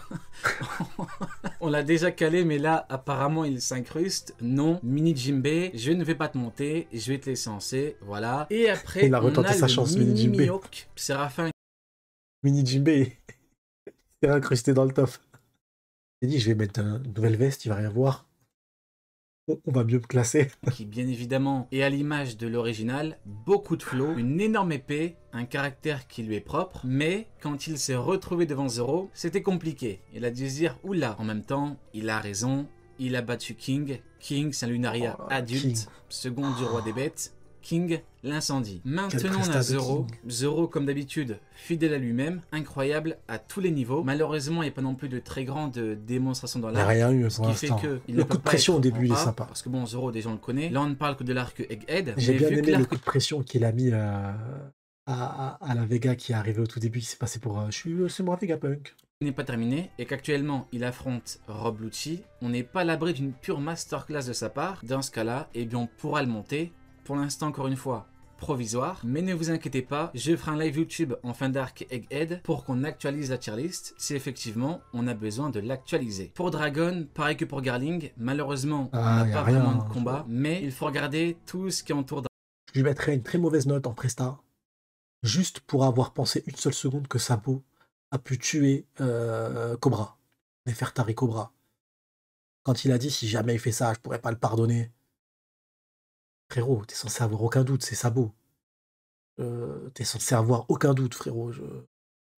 on l'a déjà calé, mais là, apparemment, il s'incruste. Non, mini Jinbei, je ne vais pas te monter. Je vais te laisser en C. Voilà. Et après, il a retenté sa chance, mini Jinbei. Séraphin. Mini Jinbei. Il est incrusté dans le top. J'ai dit, je vais mettre une nouvelle veste, il va rien voir. On va mieux me classer. Qui, bien évidemment, est à l'image de l'original. Beaucoup de flow, une énorme épée, un caractère qui lui est propre. Mais quand il s'est retrouvé devant Zoro, c'était compliqué. Il a dû se dire, oula, en même temps, il a raison. Il a battu King. King, c'est un Lunaria adulte, second du roi des bêtes. King, l'incendie. Maintenant on a Zoro. Zoro, comme d'habitude, fidèle à lui-même, incroyable à tous les niveaux. Malheureusement, il n'y a pas non plus de très grande démonstration dans l'arc. Il n'y a rien eu pour l'instant. Le coup de pression au début, il est sympa. Parce que bon, Zoro, déjà on le connaît. Là, on ne parle que de l'arc Egghead. J'ai bien aimé le coup de pression qu'il a mis à la Vega qui est arrivé au tout début, qui s'est passé pour c'est moi Vegapunk. N'est pas terminé et qu'actuellement il affronte Rob Lucci. On n'est pas à l'abri d'une pure masterclass de sa part. Dans ce cas-là, eh bien on pourra le monter. Pour l'instant, encore une fois, provisoire. Mais ne vous inquiétez pas, je ferai un live YouTube en fin d'arc Egghead pour qu'on actualise la tier list si effectivement on a besoin de l'actualiser. Pour Dragon, pareil que pour Garling, malheureusement, on n'a pas vraiment de combat, mais il faut regarder tout ce qui entoure Dragon. Je lui mettrai une très mauvaise note en Presta, juste pour avoir pensé une seule seconde que Sabo a pu tuer Cobra, et faire tarir Cobra. Quand il a dit si jamais il fait ça, je pourrais pas le pardonner. Frérot, t'es censé avoir aucun doute, c'est Sabo. T'es censé avoir aucun doute, frérot.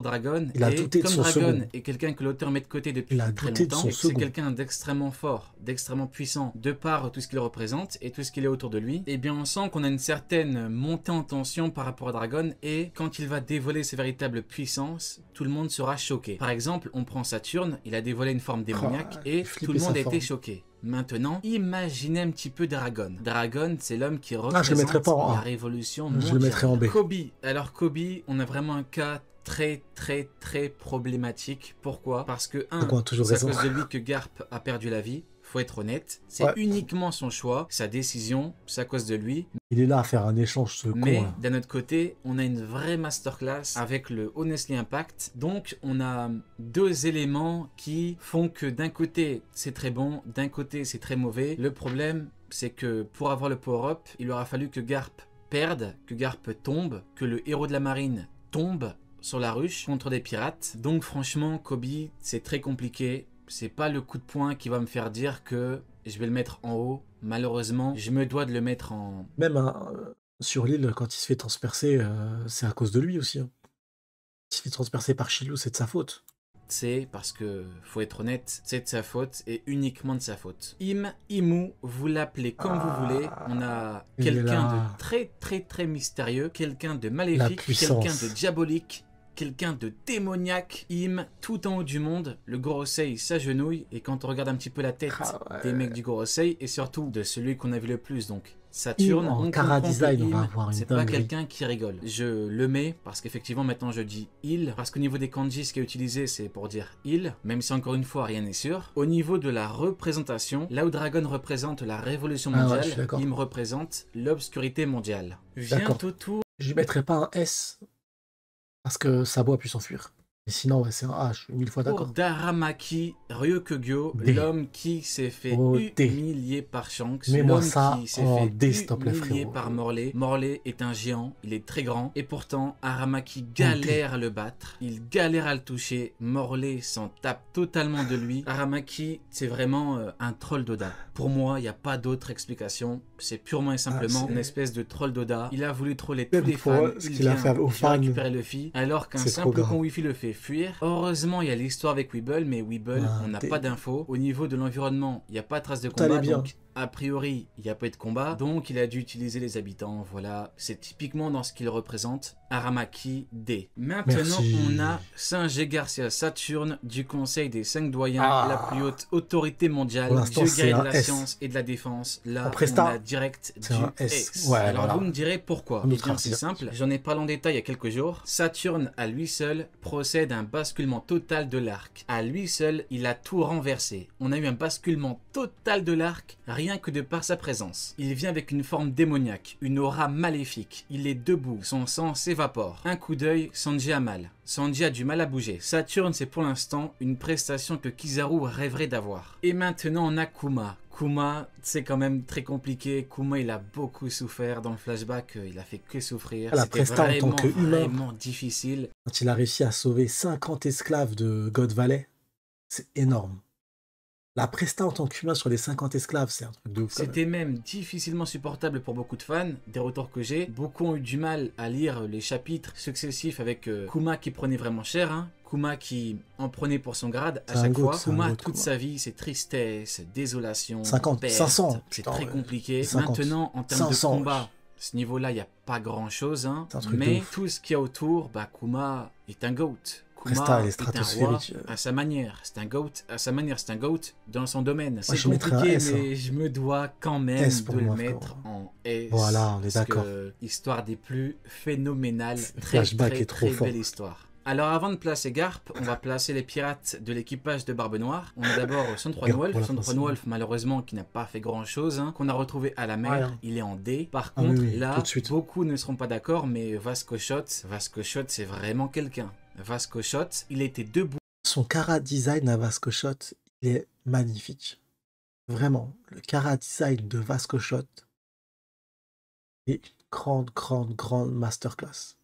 Dragon, il a douté de son second. Dragon est quelqu'un que l'auteur met de côté depuis très longtemps. C'est quelqu'un d'extrêmement fort, d'extrêmement puissant, de par tout ce qu'il représente et tout ce qu'il est autour de lui. Et bien on sent qu'on a une certaine montée en tension par rapport à Dragon et quand il va dévoiler ses véritables puissances, tout le monde sera choqué. Par exemple, on prend Saturne, il a dévoilé une forme démoniaque et tout le monde a été choqué. Maintenant, imaginez un petit peu Dragon. Dragon, c'est l'homme qui représente la révolution mondiale. Je le mettrais en B. Kobe. Alors Kobe, on a vraiment un cas très problématique. Pourquoi? Parce que c'est à cause de lui que Garp a perdu la vie. Faut être honnête, c'est uniquement son choix, sa décision, c'est à cause de lui. Il est là à faire un échange, ce con. Mais d'un autre côté, on a une vraie masterclass avec le Honestly Impact. Donc on a deux éléments qui font que d'un côté c'est très bon, d'un côté c'est très mauvais. Le problème, c'est que pour avoir le power-up, il aura fallu que Garp perde, que Garp tombe, que le héros de la marine tombe sur la ruche contre des pirates. Donc franchement, Kobe, c'est très compliqué. C'est pas le coup de poing qui va me faire dire que je vais le mettre en haut. Malheureusement, je me dois de le mettre en... Même sur l'île, quand il se fait transpercer, c'est à cause de lui aussi. Il se fait transpercer par Shiryu, c'est de sa faute. C'est parce que, faut être honnête, c'est de sa faute et uniquement de sa faute. Imu, vous l'appelez comme vous voulez. On a quelqu'un de très mystérieux, quelqu'un de maléfique, quelqu'un de diabolique, quelqu'un de démoniaque. Tout en haut du monde, le Gorosei s'agenouille et quand on regarde un petit peu la tête des mecs du Gorosei et surtout de celui qu'on a vu le plus, donc Saturne, en chara-design, on va avoir une c'est pas quelqu'un qui rigole. Je le mets parce qu'effectivement maintenant je dis il, parce qu'au niveau des kanji, ce qui est utilisé c'est pour dire il, même si encore une fois rien n'est sûr. Au niveau de la représentation, là où Dragon représente la révolution mondiale, il me représente l'obscurité mondiale. Vient autour. Je lui mettrai pas un S Parce que Sabo a pu s'enfuir. Et sinon, ouais, c'est un A, je suis 1000 fois d'accord. Pour Daramaki Ryokugyo, l'homme qui s'est fait humilier par Shanks, l'homme qui s'est fait humilier par Morley. Morley est un géant, il est très grand, et pourtant Aramaki galère à le battre, il galère à le toucher, Morley s'en tape totalement de lui. Aramaki, c'est vraiment un troll d'Oda. Pour moi, il n'y a pas d'autre explication, c'est purement et simplement une espèce de troll d'Oda. Il a voulu troller tous les fans, il vient récupérer Luffy, alors qu'un simple con Wifi le fait fuir. Heureusement, il y a l'histoire avec Weeble, mais Weeble, on n'a pas d'infos. Au niveau de l'environnement, il n'y a pas de trace de combat, donc a priori, il n'y a pas eu de combat, donc il a dû utiliser les habitants. Voilà, c'est typiquement dans ce qu'il représente. Aramaki D. Maintenant, on a Singé Garcia Saturne du Conseil des 5 doyens, la plus haute autorité mondiale, dieu guerrier de la science et de la défense. Là, on a direct du S. Ouais, alors, vous me direz pourquoi. Eh bien, c'est simple, j'en ai parlé en détail il y a quelques jours. Saturne, à lui seul, procède à un basculement total de l'arc. À lui seul, il a tout renversé. On a eu un basculement total de l'arc, rien que de par sa présence. Il vient avec une forme démoniaque, une aura maléfique. Il est debout, son sang s'évapore. Un coup d'œil, Sanji a mal. Sanji a du mal à bouger. Saturne, c'est pour l'instant une prestation que Kizaru rêverait d'avoir. Et maintenant, on a Kuma. Kuma, c'est quand même très compliqué. Kuma, il a beaucoup souffert dans le flashback. Il a fait que souffrir. C'était vraiment difficile. Quand il a réussi à sauver 50 esclaves de God Valley, c'est énorme. La presta en tant qu'humain sur les 50 esclaves, c'est un truc de ouf. C'était même difficilement supportable pour beaucoup de fans, des retours que j'ai. Beaucoup ont eu du mal à lire les chapitres successifs avec Kuma qui prenait vraiment cher, hein. Kuma qui en prenait pour son grade à chaque fois. Kuma, toute sa vie, c'est tristesse, désolation, 50, perte, 500. C'est très compliqué. 50, Maintenant, en termes 500, de combat, à ce niveau-là, il n'y a pas grand-chose, hein. Mais tout ce qu'il y a autour, bah, Kuma est un GOAT. Kuma est un roi à sa manière, c'est un GOAT à sa manière, c'est un GOAT dans son domaine. C'est compliqué, mais je me dois quand même de le mettre en S. Voilà, on est d'accord. Histoire des plus phénoménales, très belle histoire. Alors avant de placer Garp, on va placer les pirates de l'équipage de Barbe Noire. On a d'abord Sandroid Wolf. Sandroid Wolf, malheureusement, qui n'a pas fait grand chose, hein, qu'on a retrouvé à la mer. Il est en D. Par contre, là, beaucoup ne seront pas d'accord, mais Vasco Shot, c'est vraiment quelqu'un. Vasco Shot, il était debout. Son Kara design à Vasco Shot, il est magnifique. Vraiment, le Kara design de Vasco Shot est une grande masterclass.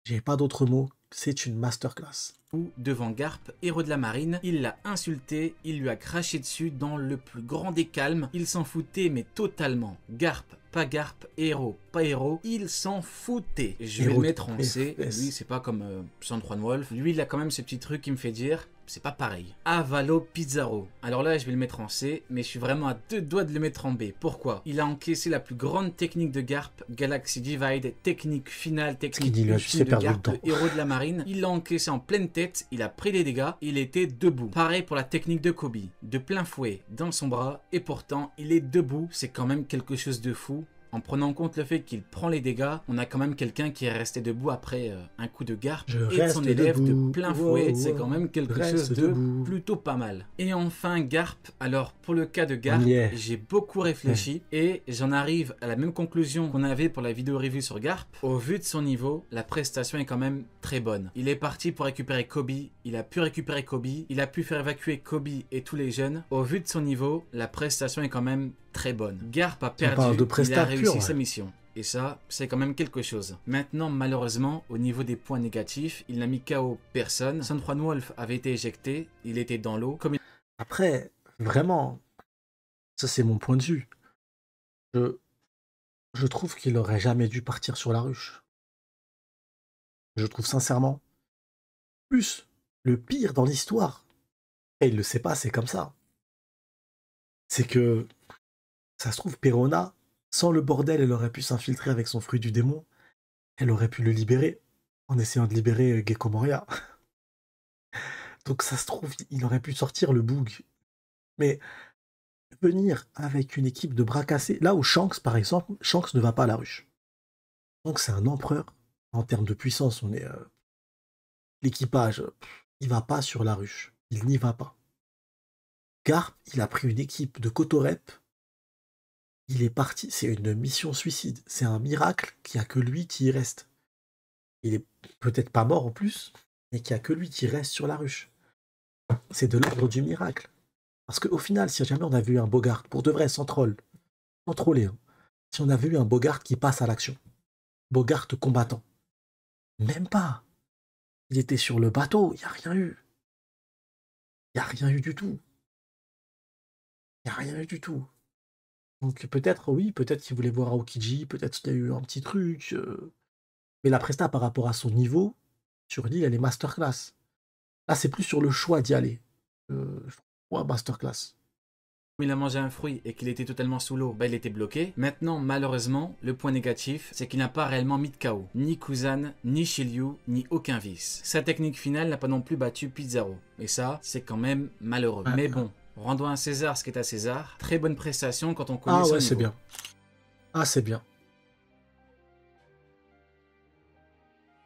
J'ai pas d'autre mot, c'est une masterclass. Devant Garp, héros de la marine, il l'a insulté, il lui a craché dessus dans le plus grand des calmes. Il s'en foutait, mais totalement. Garp, pas Garp, héros, pas héros, il s'en foutait. Je vais le mettre en C. Lui, c'est pas comme Sandroid Wolf. Lui, il a quand même ce petit truc qui me fait dire, c'est pas pareil. Avalo Pizarro. Alors là, je vais le mettre en C, mais je suis vraiment à 2 doigts de le mettre en B. Pourquoi? Il a encaissé la plus grande technique de Garp, Galaxy Divide, technique finale, technique ultime de Garp, le héros de la marine. Il l'a encaissé en pleine tête, il a pris des dégâts, il était debout. Pareil pour la technique de Kobe, de plein fouet dans son bras, et pourtant, il est debout. C'est quand même quelque chose de fou. En prenant en compte le fait qu'il prend les dégâts, on a quand même quelqu'un qui est resté debout après un coup de Garp et de son élève de plein fouet. C'est quand même quelque chose de plutôt pas mal. Et enfin Garp. Alors pour le cas de Garp, j'ai beaucoup réfléchi et j'en arrive à la même conclusion qu'on avait pour la vidéo review sur Garp. Au vu de son niveau, la prestation est quand même très bonne. Il est parti pour récupérer Kobe, il a pu récupérer Kobe, il a pu faire évacuer Kobe et tous les jeunes. Au vu de son niveau, la prestation est quand même très bonne. Garp a perdu, il a réussi sa mission. Et ça, c'est quand même quelque chose. Maintenant, malheureusement, au niveau des points négatifs, il n'a mis KO personne. Sandroid Wolf avait été éjecté, il était dans l'eau. Après, vraiment, ça c'est mon point de vue. Je trouve qu'il aurait jamais dû partir sur la ruche. Je trouve sincèrement. Plus, le pire dans l'histoire, et il le sait pas, c'est comme ça. C'est que ça se trouve, Perona, sans le bordel, elle aurait pu s'infiltrer avec son fruit du démon. Elle aurait pu le libérer en essayant de libérer Gecko Moria. Donc ça se trouve, il aurait pu sortir le boug. Mais venir avec une équipe de bras cassés, là où Shanks, par exemple, Shanks ne va pas à la ruche. Donc c'est un empereur. En termes de puissance, on est... l'équipage, il va pas sur la ruche. Il n'y va pas. Garp, il a pris une équipe de Kotorep. Il est parti, c'est une mission suicide. C'est un miracle qu'il n'y a que lui qui y reste. il est peut-être pas mort en plus, et qu'il n'y a que lui qui reste sur la ruche. C'est de l'ordre du miracle. Parce qu'au final, si jamais on avait eu un Bogart, pour de vrai, sans troll, sans troller, hein, si on avait eu un Bogart qui passe à l'action, Bogart combattant, même pas. Il était sur le bateau, il n'y a rien eu. Il n'y a rien eu du tout. Il n'y a rien eu du tout. Donc peut-être, oui, peut-être qu'il voulait voir Aokiji, peut-être qu'il y a eu un petit truc. Mais la presta par rapport à son niveau, sur l'île, elle est masterclass. Là, c'est plus sur le choix d'y aller. Ouais, masterclass. Il a mangé un fruit et qu'il était totalement sous l'eau, bah il était bloqué. Maintenant, malheureusement, le point négatif, c'est qu'il n'a pas réellement mis de KO. Ni Kuzan, ni Shiryu, ni aucun vice. Sa technique finale n'a pas non plus battu Pizarro. Et ça, c'est quand même malheureux. Mais bon, rendons à César ce qui est à César. Très bonne prestation quand on connaît son niveau. C'est bien. Ah, c'est bien.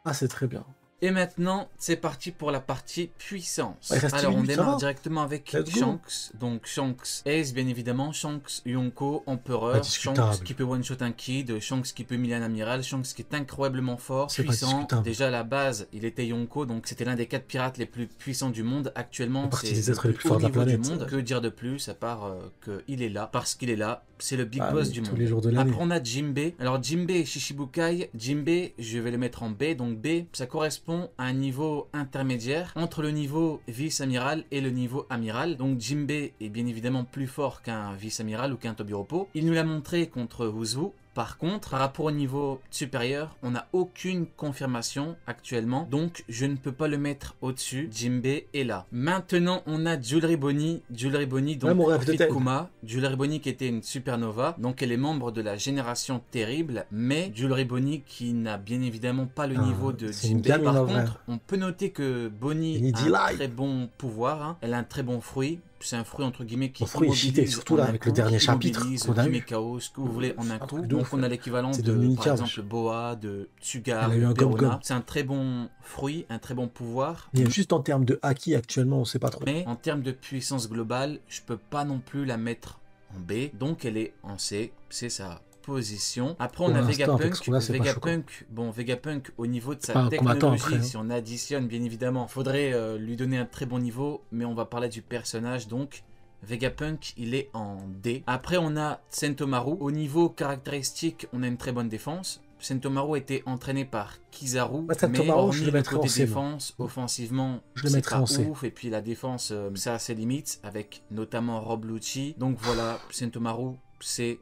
Ah, c'est très bien. Et maintenant, c'est parti pour la partie puissance. Alors, on démarre directement avec Shanks. Donc, Shanks Ace, bien évidemment. Shanks Yonko, Empereur. Shanks qui peut one-shot un Kid. Shanks qui peut Milan Amiral. Shanks qui est incroyablement fort, puissant. Déjà, à la base, il était Yonko. Donc, c'était l'un des 4 pirates les plus puissants du monde. Actuellement, c'est le plus haut niveau du monde. Que dire de plus, à part qu'il est là. Parce qu'il est là. C'est le big boss du monde. Les jours de l'année. Après, on a Jinbei. Alors, Jinbei et Shishibukai. Jinbei, je vais le mettre en B. Donc, B, ça correspond à un niveau intermédiaire entre le niveau vice-amiral et le niveau amiral. Donc Jinbei est bien évidemment plus fort qu'un vice-amiral ou qu'un Tobiropo. Il nous l'a montré contre Wuzu. Par contre, par rapport au niveau supérieur, on n'a aucune confirmation actuellement, donc je ne peux pas le mettre au-dessus. Jinbei est là. Maintenant, on a Jewelry Bonnie. Jewelry Bonnie, donc Kuma. Jewelry Bonnie qui était une supernova, donc elle est membre de la génération terrible, mais Jewelry Bonnie qui n'a bien évidemment pas le niveau de Jinbei. Par contre, on peut noter que Bonnie a un très bon pouvoir, hein. Elle a un très bon fruit. C'est un fruit entre guillemets qui immobilise, surtout là avec le dernier chapitre qu'on a eu. Chaos, ce que vous voulez en un coup. Donc on a l'équivalent de par exemple Boa, de Tsugar, de Perona. C'est un très bon fruit, un très bon pouvoir. Mais juste en termes de haki actuellement, on sait pas trop. Mais en termes de puissance globale, je peux pas non plus la mettre en B. Donc elle est en C. C'est ça. Position. Après on a Vegapunk. Vegapunk au niveau de sa technologie, si on additionne bien évidemment, faudrait lui donner un très bon niveau, mais on va parler du personnage, donc Vegapunk il est en D. Après on a Sentomaru. Au niveau caractéristique, on a une très bonne défense. Sentomaru a été entraîné par Kizaru, mais hormis le côté défense, offensivement, c'est pas ouf, et puis la défense, ça a ses limites, avec notamment Rob Lucci. Donc voilà, Sentomaru, c'est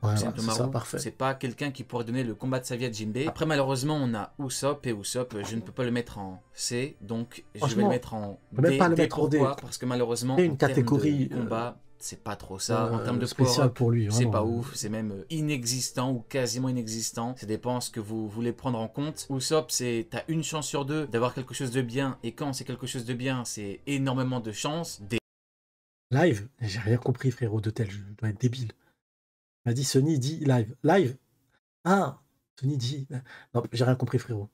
pas quelqu'un qui pourrait donner le combat de sa vie à Jinbei. Après malheureusement on a Usopp, et Usopp je ne peux pas le mettre en C, donc je vais le mettre en D. Pourquoi ? Parce que malheureusement en termes de combat, c'est pas trop ça. En termes de spécial pour lui, c'est pas ouf, c'est même inexistant ou quasiment inexistant. Ça dépend ce que vous voulez prendre en compte. Usopp, t'as une chance sur 2 d'avoir quelque chose de bien, et quand c'est quelque chose de bien, c'est énormément de chance. Live, j'ai rien compris frérot de tel, je dois être débile. Il m'a dit Sony dit live. Live. Ah, Sony dit. Non, j'ai rien compris frérot.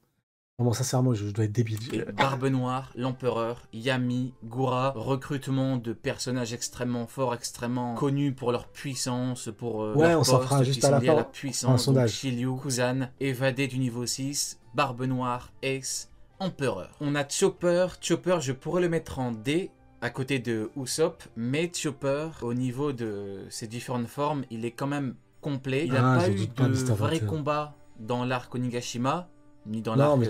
Vraiment, sincèrement, je dois être débile. Barbe Noire, l'Empereur, Yami, Gura, recrutement de personnages extrêmement forts, extrêmement connus pour leur puissance, pour leur on s'en fera juste à la fin. La puissance, donc Shiryu, Kuzan, évadé du niveau 6, Barbe Noire, Ace, Empereur. On a Chopper. Chopper, je pourrais le mettre en D, à côté de Usopp, mais Chopper, au niveau de ses différentes formes, il est quand même complet. Il n'a pas eu de vrai combat dans l'arc Onigashima, ni dans l'arc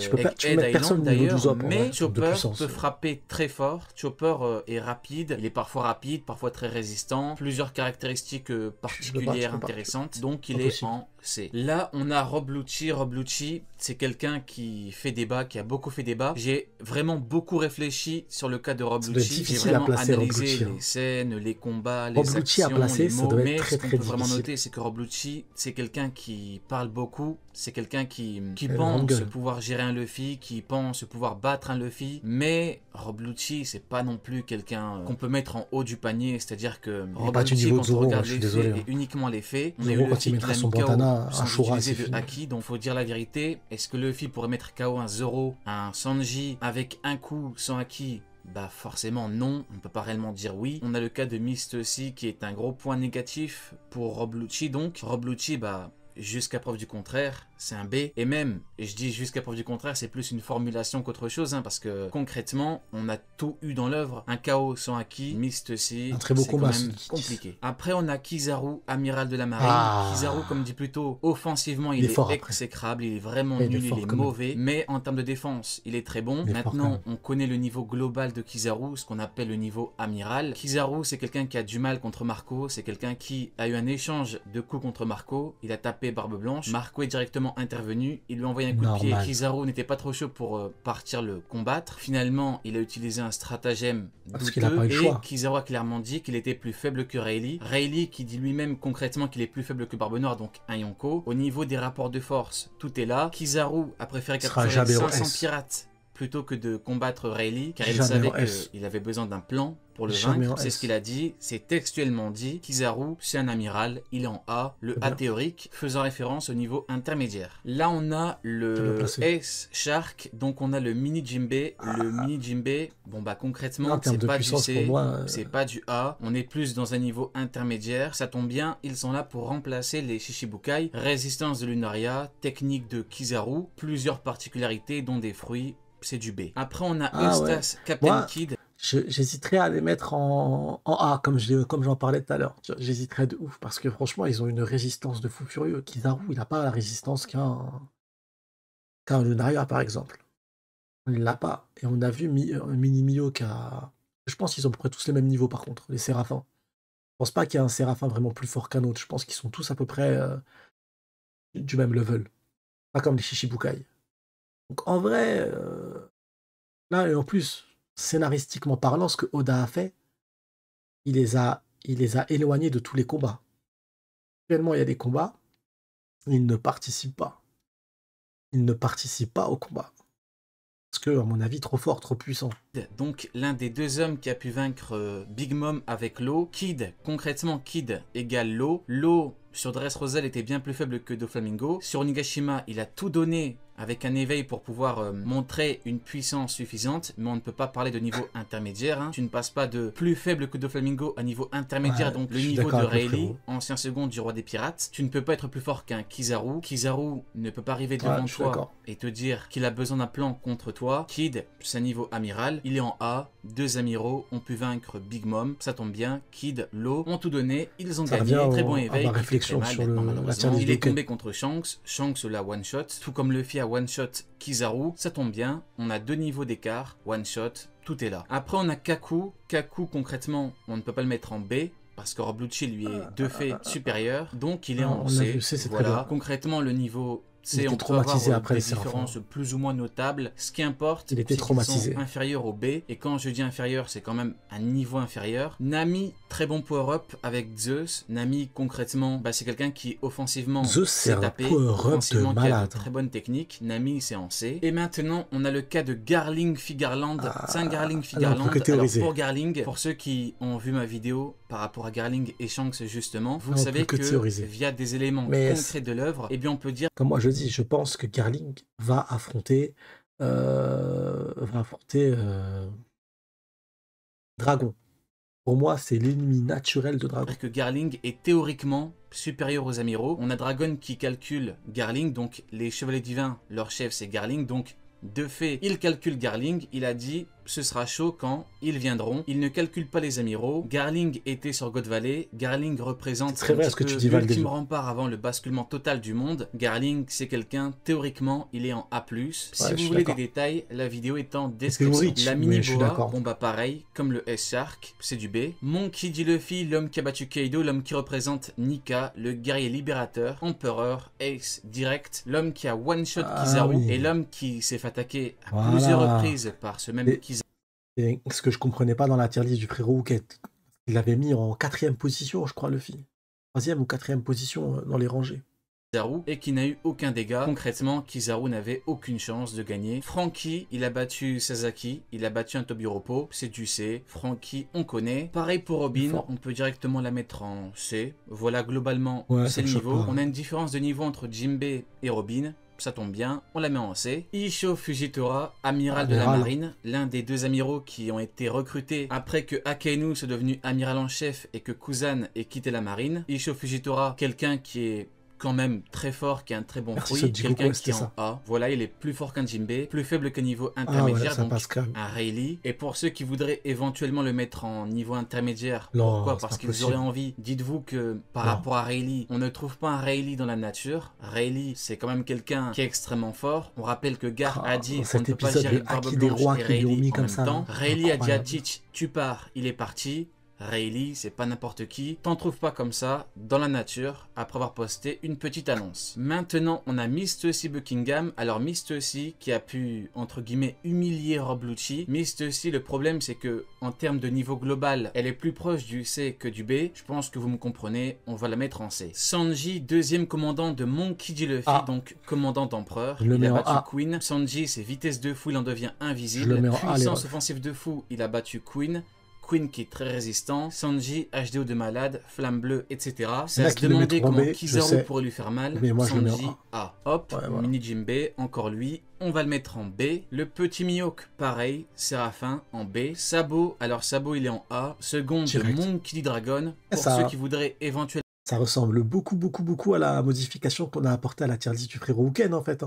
Egghead Island d'ailleurs, mais Chopper peut frapper très fort. Chopper est rapide, il est parfois rapide, parfois très résistant, plusieurs caractéristiques particulières intéressantes, donc il est en C. Là, on a Rob Lucci. Rob Lucci, c'est quelqu'un qui fait débat, qui a beaucoup fait débat. J'ai vraiment beaucoup réfléchi sur le cas de Rob Lucci. J'ai vraiment analysé les scènes, les combats, les actions, les mots. Mais ce qu'on peut vraiment noter, c'est que Rob Lucci, c'est quelqu'un qui parle beaucoup. C'est quelqu'un qui pense pouvoir gérer un Luffy, qui pense pouvoir battre un Luffy. Mais Rob Lucci, c'est pas non plus quelqu'un qu'on peut mettre en haut du panier. C'est-à-dire que Rob Lucci, quand on regarde les faits, et uniquement les faits, on a eu Luffy qui l'a mis KO sans utiliser de haki. Donc faut dire la vérité. Est-ce que Luffy pourrait mettre KO un Zoro, un Sanji avec un coup sans haki? Bah forcément non, on ne peut pas réellement dire oui. On a le cas de Mist aussi qui est un gros point négatif pour Rob Lucci. Donc Rob Lucci, bah jusqu'à preuve du contraire, c'est un B. Et même, et je dis jusqu'à preuve du contraire, c'est plus une formulation qu'autre chose, hein, parce que concrètement, on a tout eu dans l'œuvre. Un chaos sans Haki, Mist aussi, un très beau combat, quand même compliqué. Après, on a Kizaru, amiral de la marine. Kizaru, comme dit plus tôt, offensivement, il est fort, exécrable, il est vraiment nul, il est mauvais. Mais en termes de défense, il est très bon. Maintenant, on connaît le niveau global de Kizaru, ce qu'on appelle le niveau amiral. Kizaru, c'est quelqu'un qui a du mal contre Marco, c'est quelqu'un qui a eu un échange de coups contre Marco. Il a tapé Barbe Blanche. Marco est directement intervenu, il lui a envoyé un coup de pied. Kizaru n'était pas trop chaud pour partir le combattre. Finalement, il a utilisé un stratagème douteux et Kizaru a clairement dit qu'il était plus faible que Rayleigh. Rayleigh qui dit lui-même concrètement qu'il est plus faible que Barbe Noire, donc un Yonko. Au niveau des rapports de force, tout est là. Kizaru a préféré capturer 500 pirates plutôt que de combattre Rayleigh, car il savait qu'il avait besoin d'un plan pour le vaincre. C'est ce qu'il a dit, c'est textuellement dit. Kizaru, c'est un amiral, il est en A, le A théorique, faisant référence au niveau intermédiaire. Là, on a le S Shark, donc on a le mini Jinbei. Le mini Jinbei, bon bah concrètement, c'est pas du C, c'est pas du A, on est plus dans un niveau intermédiaire. Ça tombe bien, ils sont là pour remplacer les Shichibukai. Résistance de Lunaria, technique de Kizaru, plusieurs particularités dont des fruits. C'est du B. Après, on a Eustace, Captain Kidd. J'hésiterais à les mettre en A, comme j'en parlais tout à l'heure. J'hésiterais de ouf, parce que franchement, ils ont une résistance de fou furieux. Kizaru, il n'a pas la résistance qu'un Lunaria, par exemple. Il ne l'a pas. Et on a vu Mini Mio qui a... Je pense qu'ils ont à peu près tous les mêmes niveaux, par contre, les Séraphins. Je pense pas qu'il y ait un Séraphin vraiment plus fort qu'un autre. Je pense qu'ils sont tous à peu près du même level. Pas comme les Shichibukai. Donc en vrai, là, et en plus, scénaristiquement parlant, ce que Oda a fait, il les a éloignés de tous les combats. Actuellement, il y a des combats, il ne participe pas. Il ne participe pas au combat. Parce que, à mon avis, trop fort, trop puissant. Donc, l'un des deux hommes qui a pu vaincre Big Mom avec Law, Kidd, concrètement, Kidd égale Law. Law, sur Dressrosa, était bien plus faible que Doflamingo. Sur Onigashima, il a tout donné avec un éveil pour pouvoir montrer une puissance suffisante, mais on ne peut pas parler de niveau intermédiaire. Hein. Tu ne passes pas de plus faible que Doflamingo à niveau intermédiaire, donc le niveau de Rayleigh, ancien second du roi des pirates. Tu ne peux pas être plus fort qu'un Kizaru. Kizaru ne peut pas arriver devant toi et te dire qu'il a besoin d'un plan contre toi. Kidd, c'est un niveau amiral, il est en A. Deux amiraux ont pu vaincre Big Mom, ça tombe bien. Kidd, Law ont tout donné, ils ont gagné. Très bon éveil. Réflexion sur il est tombé contre Shanks. Shanks l'a one shot, tout comme Luffy a one shot Kizaru. Ça tombe bien, on a deux niveaux d'écart, one shot, tout est là. Après on a Kaku. Kaku concrètement, on ne peut pas le mettre en B. Parce que Roblucci lui est de fait supérieur, donc il est en C. Voilà. Concrètement, le niveau C, on peut avoir des différences plus ou moins notables. Ce qui importe, c'est qu'ils sont inférieurs au B. Et quand je dis inférieur, c'est quand même un niveau inférieur. Nami, très bon power-up avec Zeus. Nami, concrètement, c'est quelqu'un qui offensivement s'est tapé. Offensivement, qui a de très bonne technique. Nami, c'est en C. Et maintenant, on a le cas de Garling Figarland. C'est un Garling Figarland. Alors, pour Garling, pour ceux qui ont vu ma vidéo par rapport à Garling et Shanks, justement, vous savez que via des éléments concrets de l'œuvre, eh bien, on peut dire... Comme moi je dis, je pense que Garling va affronter Dragon. Pour moi, c'est l'ennemi naturel de Dragon. Que Garling est théoriquement supérieur aux amiraux. On a Dragon qui calcule Garling, donc les chevaliers divins, leur chef c'est Garling, donc de fait, il calcule Garling, il a dit ce sera chaud quand ils viendront. Il ne calcule pas les amiraux. Garling était sur God Valley. Garling représente l'ultime rempart avant le basculement total du monde. Garling, c'est quelqu'un, théoriquement, il est en A+. Si vous voulez des détails, la vidéo est en description. La mini boa, bon pareil, comme le S-Shark, c'est du B. Monkey D. Luffy, l'homme qui a battu Kaido, l'homme qui représente Nika, le guerrier libérateur, empereur, Ace, direct, l'homme qui a one-shot Kizaru et l'homme qui s'est fait attaquer à plusieurs reprises par ce même Kizaru. Et ce que je comprenais pas dans la tier list du frérot Rouquette, il l'avait mis en 4e position, je crois, Luffy. 3e ou 4e position dans les rangées. Kizaru et qui n'a eu aucun dégât. Concrètement, Kizaru n'avait aucune chance de gagner. Franky, il a battu Sasaki, il a battu un Tobiropo, c'est du C. Franky, on connaît. Pareil pour Robin, on peut directement la mettre en C. Voilà, globalement, c'est le niveau. On a une différence de niveau entre Jinbei et Robin. Ça tombe bien, on la met en C. Isho Fujitora, amiral de la marine, l'un des deux amiraux qui ont été recrutés après que Akainu soit devenu amiral en chef et que Kuzan ait quitté la marine. Isho Fujitora, quelqu'un qui est quand même très fort, qui a un très bon fruit, quelqu'un qui est en A. Voilà, il est plus fort qu'un Jinbei, plus faible qu'un niveau intermédiaire, donc un Rayleigh. Et pour ceux qui voudraient éventuellement le mettre en niveau intermédiaire, pourquoi? Parce qu'ils auraient envie. Dites-vous que par rapport à Rayleigh, on ne trouve pas un Rayleigh dans la nature. Rayleigh, c'est quand même quelqu'un qui est extrêmement fort. On rappelle que Gar a dit qu'on ne peut pas gérer Barbe Blanche et Rayleigh en même temps. Rayleigh a dit à Teach, tu pars, il est parti. Rayleigh, c'est pas n'importe qui. T'en trouves pas comme ça dans la nature après avoir posté une petite annonce. Maintenant, on a Miss-Teussie Buckingham. Alors Miss-Teussie qui a pu, entre guillemets, humilier Rob Lucci. Miss-Teussie, le problème c'est que en termes de niveau global, elle est plus proche du C que du B. Je pense que vous me comprenez, on va la mettre en C. Sanji, deuxième commandant de Monkey D. Luffy, donc commandant d'empereur. Il a battu Queen. Sanji, c'est vitesse de fou, il en devient invisible. Puissance offensive de fou, il a battu Queen. Queen qui est très résistant, Sanji, HDO de malade, flamme bleue, etc. C'est à se demander comment Kizaru pourrait lui faire mal. Mais moi, Sanji, A. Hop, mini Jinbei, encore lui. On va le mettre en B. Le petit Mihawk, pareil. Séraphin, en B. Sabo, alors Sabo, il est en A. Seconde de Monkey D. Dragon. Pour ceux qui voudraient éventuellement... Ça ressemble beaucoup à la modification qu'on a apportée à la tier list du frérot Uken, en fait.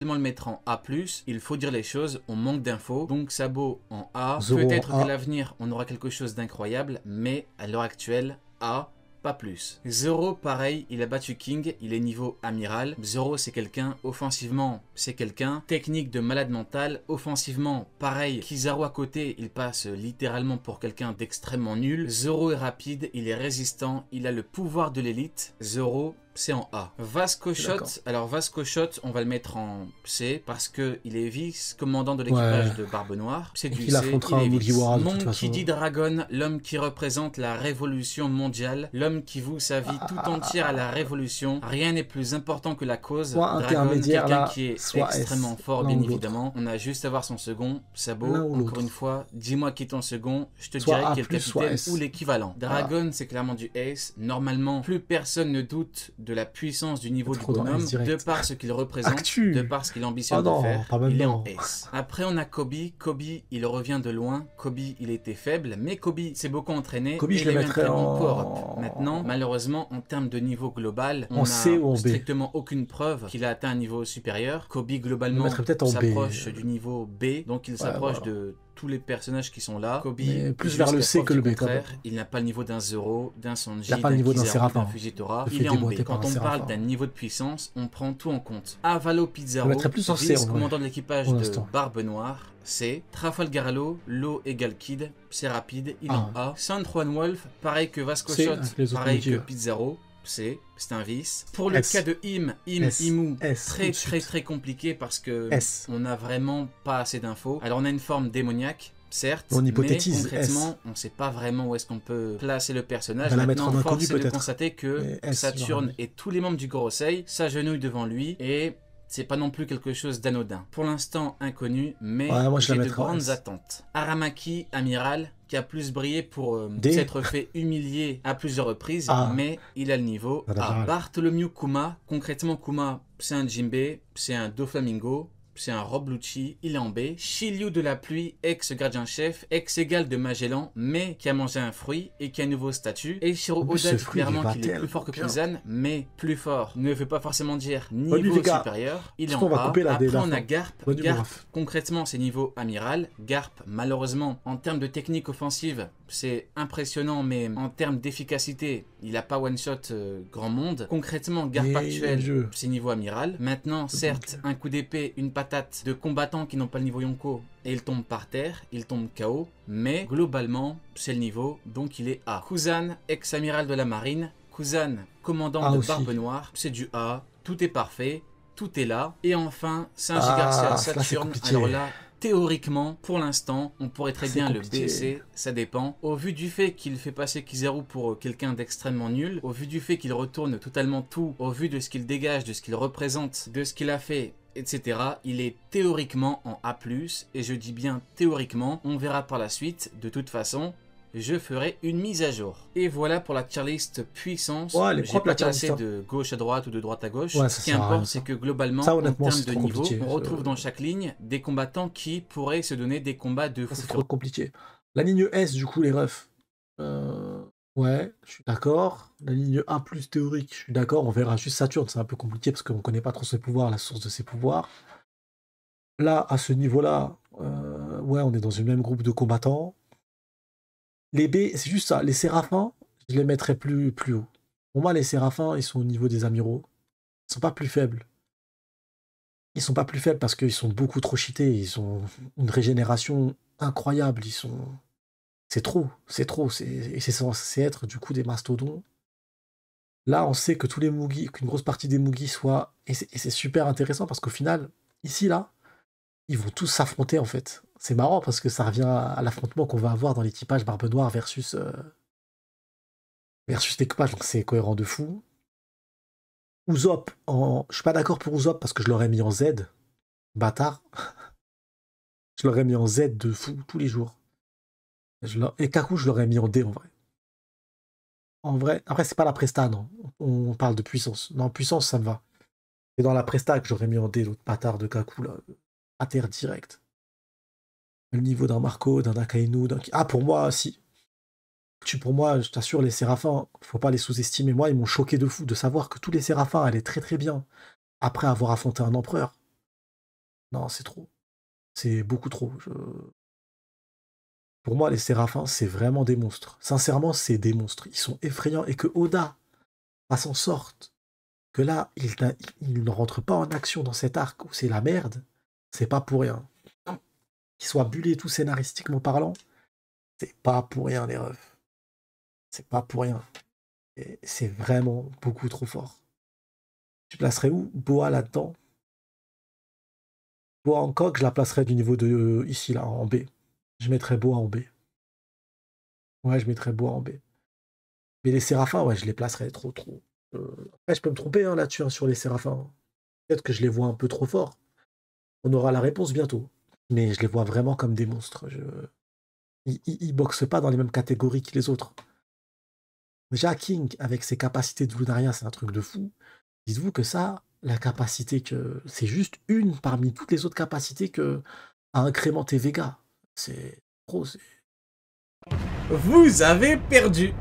Le mettre en A+, il faut dire les choses, on manque d'infos, donc Sabo en A, peut-être qu'à l'avenir on aura quelque chose d'incroyable, mais à l'heure actuelle, A, pas plus. Zoro, pareil, il a battu King, il est niveau amiral. Zoro, c'est quelqu'un, offensivement, c'est quelqu'un. Technique de malade mental, offensivement, pareil. Kizaru à côté, il passe littéralement pour quelqu'un d'extrêmement nul. Zoro est rapide, il est résistant, il a le pouvoir de l'élite. Zoro, c'est en A. Vasco Shot, alors Vasco Shot, on va le mettre en C parce que il est vice-commandant de l'équipage de Barbe Noire. C'est du C, il est vice. Monkey D. Dragon, l'homme qui représente la révolution mondiale, l'homme qui voue sa vie tout entière à la révolution. Rien n'est plus important que la cause. Dragon, quelqu'un qui est extrêmement fort, bien évidemment. On a juste à voir son second. Sabo, encore une fois, dis-moi qui est ton second, je te dirai qui est le capitaine ou l'équivalent. Dragon, c'est clairement du Ace. Normalement, plus personne ne doute de la puissance du niveau du bonhomme, de par ce qu'il représente, de par ce qu'il ambitionne de faire, il est en S. Après on a Kobe, Kobe il revient de loin, Kobe il était faible, mais Kobe s'est beaucoup entraîné, Kobe, je le mettrais en power-up. Maintenant, malheureusement, en termes de niveau global, on n'a strictement aucune preuve qu'il a atteint un niveau supérieur. Kobe globalement s'approche du niveau B, donc il s'approche de tous les personnages qui sont là. Kobe, plus vers le C que le B. Il n'a pas le niveau d'un Zoro, d'un Sanji, d'un Kizaru, d'un Fujitora. Il est en B. Quand on parle d'un niveau de puissance, on prend tout en compte. Avalo Pizarro, vice-commandant de l'équipage de Barbe Noire, C. Trafalgar Law égale Kid, c'est rapide, il est en A. San Juan Wolf, pareil que Vasco Shot, pareil que Pizarro, c'est un vice. Pour le cas de Imu, très compliqué parce que on n'a vraiment pas assez d'infos. Alors on a une forme démoniaque, certes, mais concrètement, on ne sait pas vraiment où est-ce qu'on peut placer le personnage. Maintenant, force est de constater que Saturne et tous les membres du Gorosei s'agenouillent devant lui et c'est pas non plus quelque chose d'anodin. Pour l'instant inconnu, mais j'ai de grandes attentes. Aramaki, amiral, qui a plus brillé pour s'être fait humilier à plusieurs reprises, mais il a le niveau. Bartholomew Kuma, concrètement Kuma, c'est un Jinbei, c'est un Doflamingo, c'est un Rob Lucci, il est en B. Shiryu de la pluie, ex-gardien-chef, ex-égal de Magellan, mais qui a mangé un fruit et qui a un nouveau statut. Et Shiro Oda dit clairement qu'il est plus fort que Kuzan, mais plus fort ne veut pas forcément dire niveau supérieur. Il est en A. Après on a Garp. Garp, concrètement c'est niveau amiral. Garp, malheureusement, en termes de technique offensive, c'est impressionnant, mais en termes d'efficacité, il n'a pas one-shot grand monde. Concrètement, Garp actuel, c'est niveau amiral. Maintenant, certes, un coup d'épée, une patate de combattants qui n'ont pas le niveau Yonko, et il tombe par terre, il tombe KO, mais globalement, c'est le niveau, donc il est A. Kuzan, ex-amiral de la marine. Kuzan, commandant de Barbe Noire, c'est du A, tout est parfait, tout est là. Et enfin, Sanji Garcia, Saturne, alors là... Théoriquement, pour l'instant, on pourrait très bien le baisser, ça dépend. Au vu du fait qu'il fait passer Kizaru pour quelqu'un d'extrêmement nul, au vu du fait qu'il retourne totalement tout, au vu de ce qu'il dégage, de ce qu'il représente, de ce qu'il a fait, etc. Il est théoriquement en A+, et je dis bien théoriquement, on verra par la suite, de toute façon. Je ferai une mise à jour. Et voilà pour la tier list puissance. J'ai pas classé de gauche à droite ou de droite à gauche. Ce qui importe, c'est que globalement, en termes de niveau, on retrouve dans chaque ligne des combattants qui pourraient se donner des combats de fou. C'est trop compliqué. La ligne S, du coup, les refs. Ouais, je suis d'accord. La ligne A plus théorique, je suis d'accord. On verra juste Saturne, c'est un peu compliqué parce qu'on ne connaît pas trop ses pouvoirs, la source de ses pouvoirs. Là, à ce niveau-là, ouais, on est dans le même groupe de combattants. Les B, c'est juste ça. Les Séraphins, je les mettrais plus haut. Pour moi, les Séraphins, ils sont au niveau des Amiraux. Ils sont pas plus faibles. Ils sont pas plus faibles parce qu'ils sont beaucoup trop cheatés. Ils ont une régénération incroyable. C'est trop, c'est trop. Et c'est censé être du coup des mastodons. Là, on sait que tous les Mugi, qu'une grosse partie des Mugi soit. Et c'est super intéressant parce qu'au final, ici, là, ils vont tous s'affronter en fait. C'est marrant parce que ça revient à l'affrontement qu'on va avoir dans l'équipage Barbe Noire versus l'équipage, donc c'est cohérent de fou. Usopp, je suis pas d'accord pour Usopp parce que je l'aurais mis en Z, bâtard. Je l'aurais mis en Z de fou tous les jours. Et Kaku, je l'aurais mis en D en vrai. En vrai, après, c'est pas la presta, non. On parle de puissance. Non, puissance, ça me va. C'est dans la presta que j'aurais mis en D, l'autre bâtard de Kaku, là. À terre direct. Le niveau d'un Marco, d'un Akainu, d'un. Ah, pour moi, si. Pour moi, je t'assure, les Séraphins, faut pas les sous-estimer. Moi, ils m'ont choqué de fou de savoir que tous les Séraphins allaient très très bien après avoir affronté un empereur. Non, c'est trop. C'est beaucoup trop. Pour moi, les Séraphins, c'est vraiment des monstres. Sincèrement, c'est des monstres. Ils sont effrayants et que Oda fasse en sorte que là, il ne rentre pas en action dans cet arc où c'est la merde, c'est pas pour rien. Qu'il soit bullé tout scénaristiquement parlant, c'est pas pour rien, les refs. C'est pas pour rien. C'est vraiment beaucoup trop fort. Tu placerais où Boa là-dedans? Boa en coq, je la placerais du niveau de ici, là, en B. Je mettrais Boa en B. Ouais, je mettrais Boa en B. Mais les Séraphins, ouais, je les placerais trop, trop. Après, je peux me tromper hein, là-dessus, hein, sur les Séraphins. Peut-être que je les vois un peu trop forts. On aura la réponse bientôt. Mais je les vois vraiment comme des monstres. Ils boxent pas dans les mêmes catégories que les autres. Déjà, King, avec ses capacités de Lunaria, c'est un truc de fou. Dites-vous que ça, la capacité que. C'est juste une parmi toutes les autres capacités que a incrémenté Vega. C'est trop. Vous avez perdu.